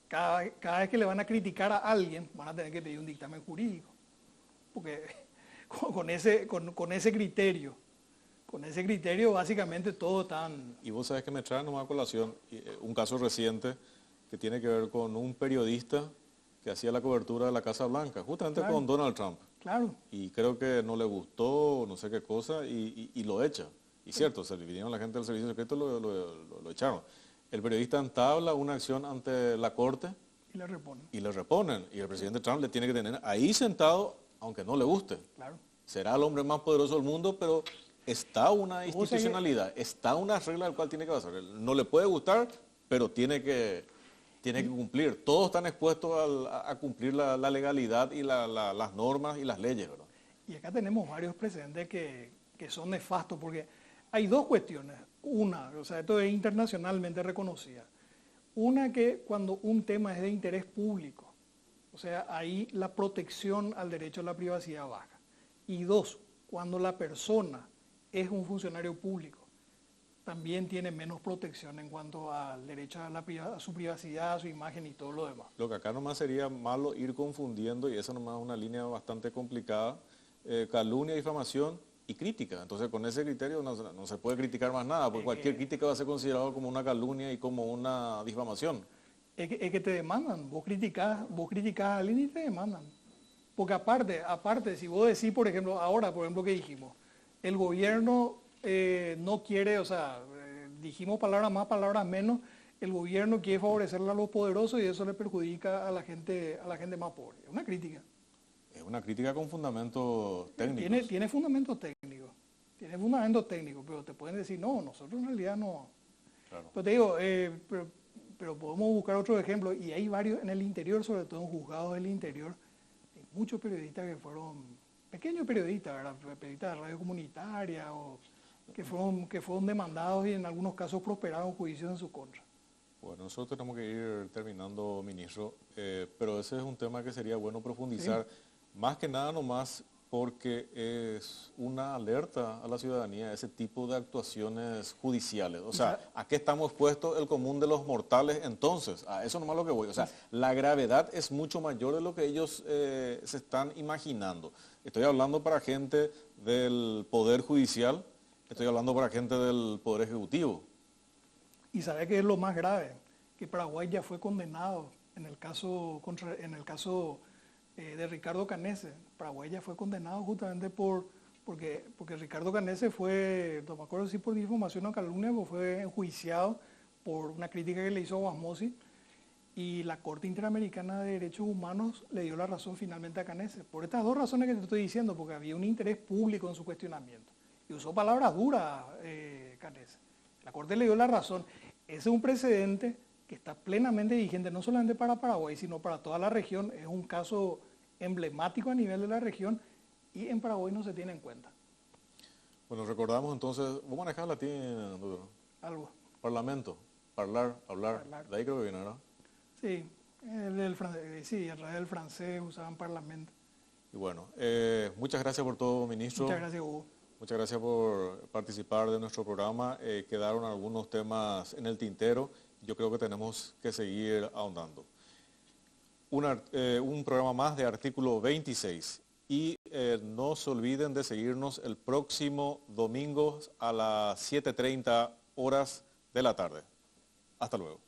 cada vez que le van a criticar a alguien, van a tener que pedir un dictamen jurídico, porque con ese criterio básicamente todo tan... Y vos sabés que me trae nomás a colación un caso reciente que tiene que ver con un periodista que hacía la cobertura de la Casa Blanca, justamente claro. Con Donald Trump. Claro. Y creo que no le gustó, no sé qué cosa, y lo echa. Y cierto, se le vinieron la gente del servicio secreto, lo echaron. El periodista entabla una acción ante la Corte. Y le reponen. Y le reponen. Y el presidente Trump le tiene que tener ahí sentado, aunque no le guste. Claro. Será el hombre más poderoso del mundo, pero está una institucionalidad, está una regla del cual tiene que basar. No le puede gustar, pero tiene que cumplir. Todos están expuestos a cumplir la legalidad y las normas y las leyes, ¿verdad? Y acá tenemos varios precedentes que son nefastos, porque hay dos cuestiones. Una, o sea, esto es internacionalmente reconocida. Una, que cuando un tema es de interés público, o sea, ahí la protección al derecho a la privacidad baja. Y dos, cuando la persona es un funcionario público, también tiene menos protección en cuanto al derecho a su privacidad, a su imagen y todo lo demás. Lo que acá nomás sería malo ir confundiendo, y eso nomás es una línea bastante complicada, calumnia, difamación y crítica. Entonces con ese criterio no se puede criticar más nada, porque cualquier crítica va a ser considerado como una calumnia y como una difamación. Es que te demandan, vos criticás a alguien y te demandan. Porque aparte, si vos decís, por ejemplo, ahora, por ejemplo, que dijimos, el gobierno no quiere, o sea, dijimos palabras más, palabras menos, el gobierno quiere favorecerle a los poderosos y eso le perjudica a la gente más pobre. Es una crítica. Es una crítica con fundamentos técnicos. Tiene fundamentos técnicos. Tiene fundamentos técnicos, pero te pueden decir, no, nosotros en realidad no. Claro. Pero te digo, pero podemos buscar otro ejemplo, y hay varios en el interior, sobre todo en juzgados del interior, hay muchos periodistas que fueron, pequeños periodistas, ¿verdad? Periodistas de radio comunitaria, o que fueron demandados y en algunos casos prosperaron juicios en su contra. Bueno, nosotros tenemos que ir terminando, ministro, pero ese es un tema que sería bueno profundizar, sí. Más que nada nomás porque es una alerta a la ciudadanía ese tipo de actuaciones judiciales. O sea, ¿a qué estamos puestos el común de los mortales entonces? A eso nomás lo que voy. O sea, la gravedad es mucho mayor de lo que ellos se están imaginando. Estoy hablando para gente del Poder Judicial, estoy hablando para gente del Poder Ejecutivo. Y sabe que es lo más grave, que Paraguay ya fue condenado en el caso de Ricardo Canese. Paraguay ya fue condenado justamente porque Ricardo Canese fue, no me acuerdo si por difamación o calumnia, pues fue enjuiciado por una crítica que le hizo a Guasmosi, y la Corte Interamericana de Derechos Humanos le dio la razón finalmente a Canese. Por estas dos razones que te estoy diciendo, porque había un interés público en su cuestionamiento. Y usó palabras duras, Canese. La Corte le dio la razón. Ese es un precedente que está plenamente vigente, no solamente para Paraguay, sino para toda la región. Es un caso emblemático a nivel de la región y en Paraguay no se tiene en cuenta. Bueno, recordamos entonces, ¿vos manejás latín, doctor? Algo. Parlamento, hablar. De ahí creo que viene, ¿verdad? Sí, a través del francés usaban parlamento. Y bueno, muchas gracias por todo, ministro. Muchas gracias, Hugo. Muchas gracias por participar de nuestro programa. Quedaron algunos temas en el tintero. Yo creo que tenemos que seguir ahondando. Un programa más de Artículo 26. Y no se olviden de seguirnos el próximo domingo a las 7:30 horas de la tarde. Hasta luego.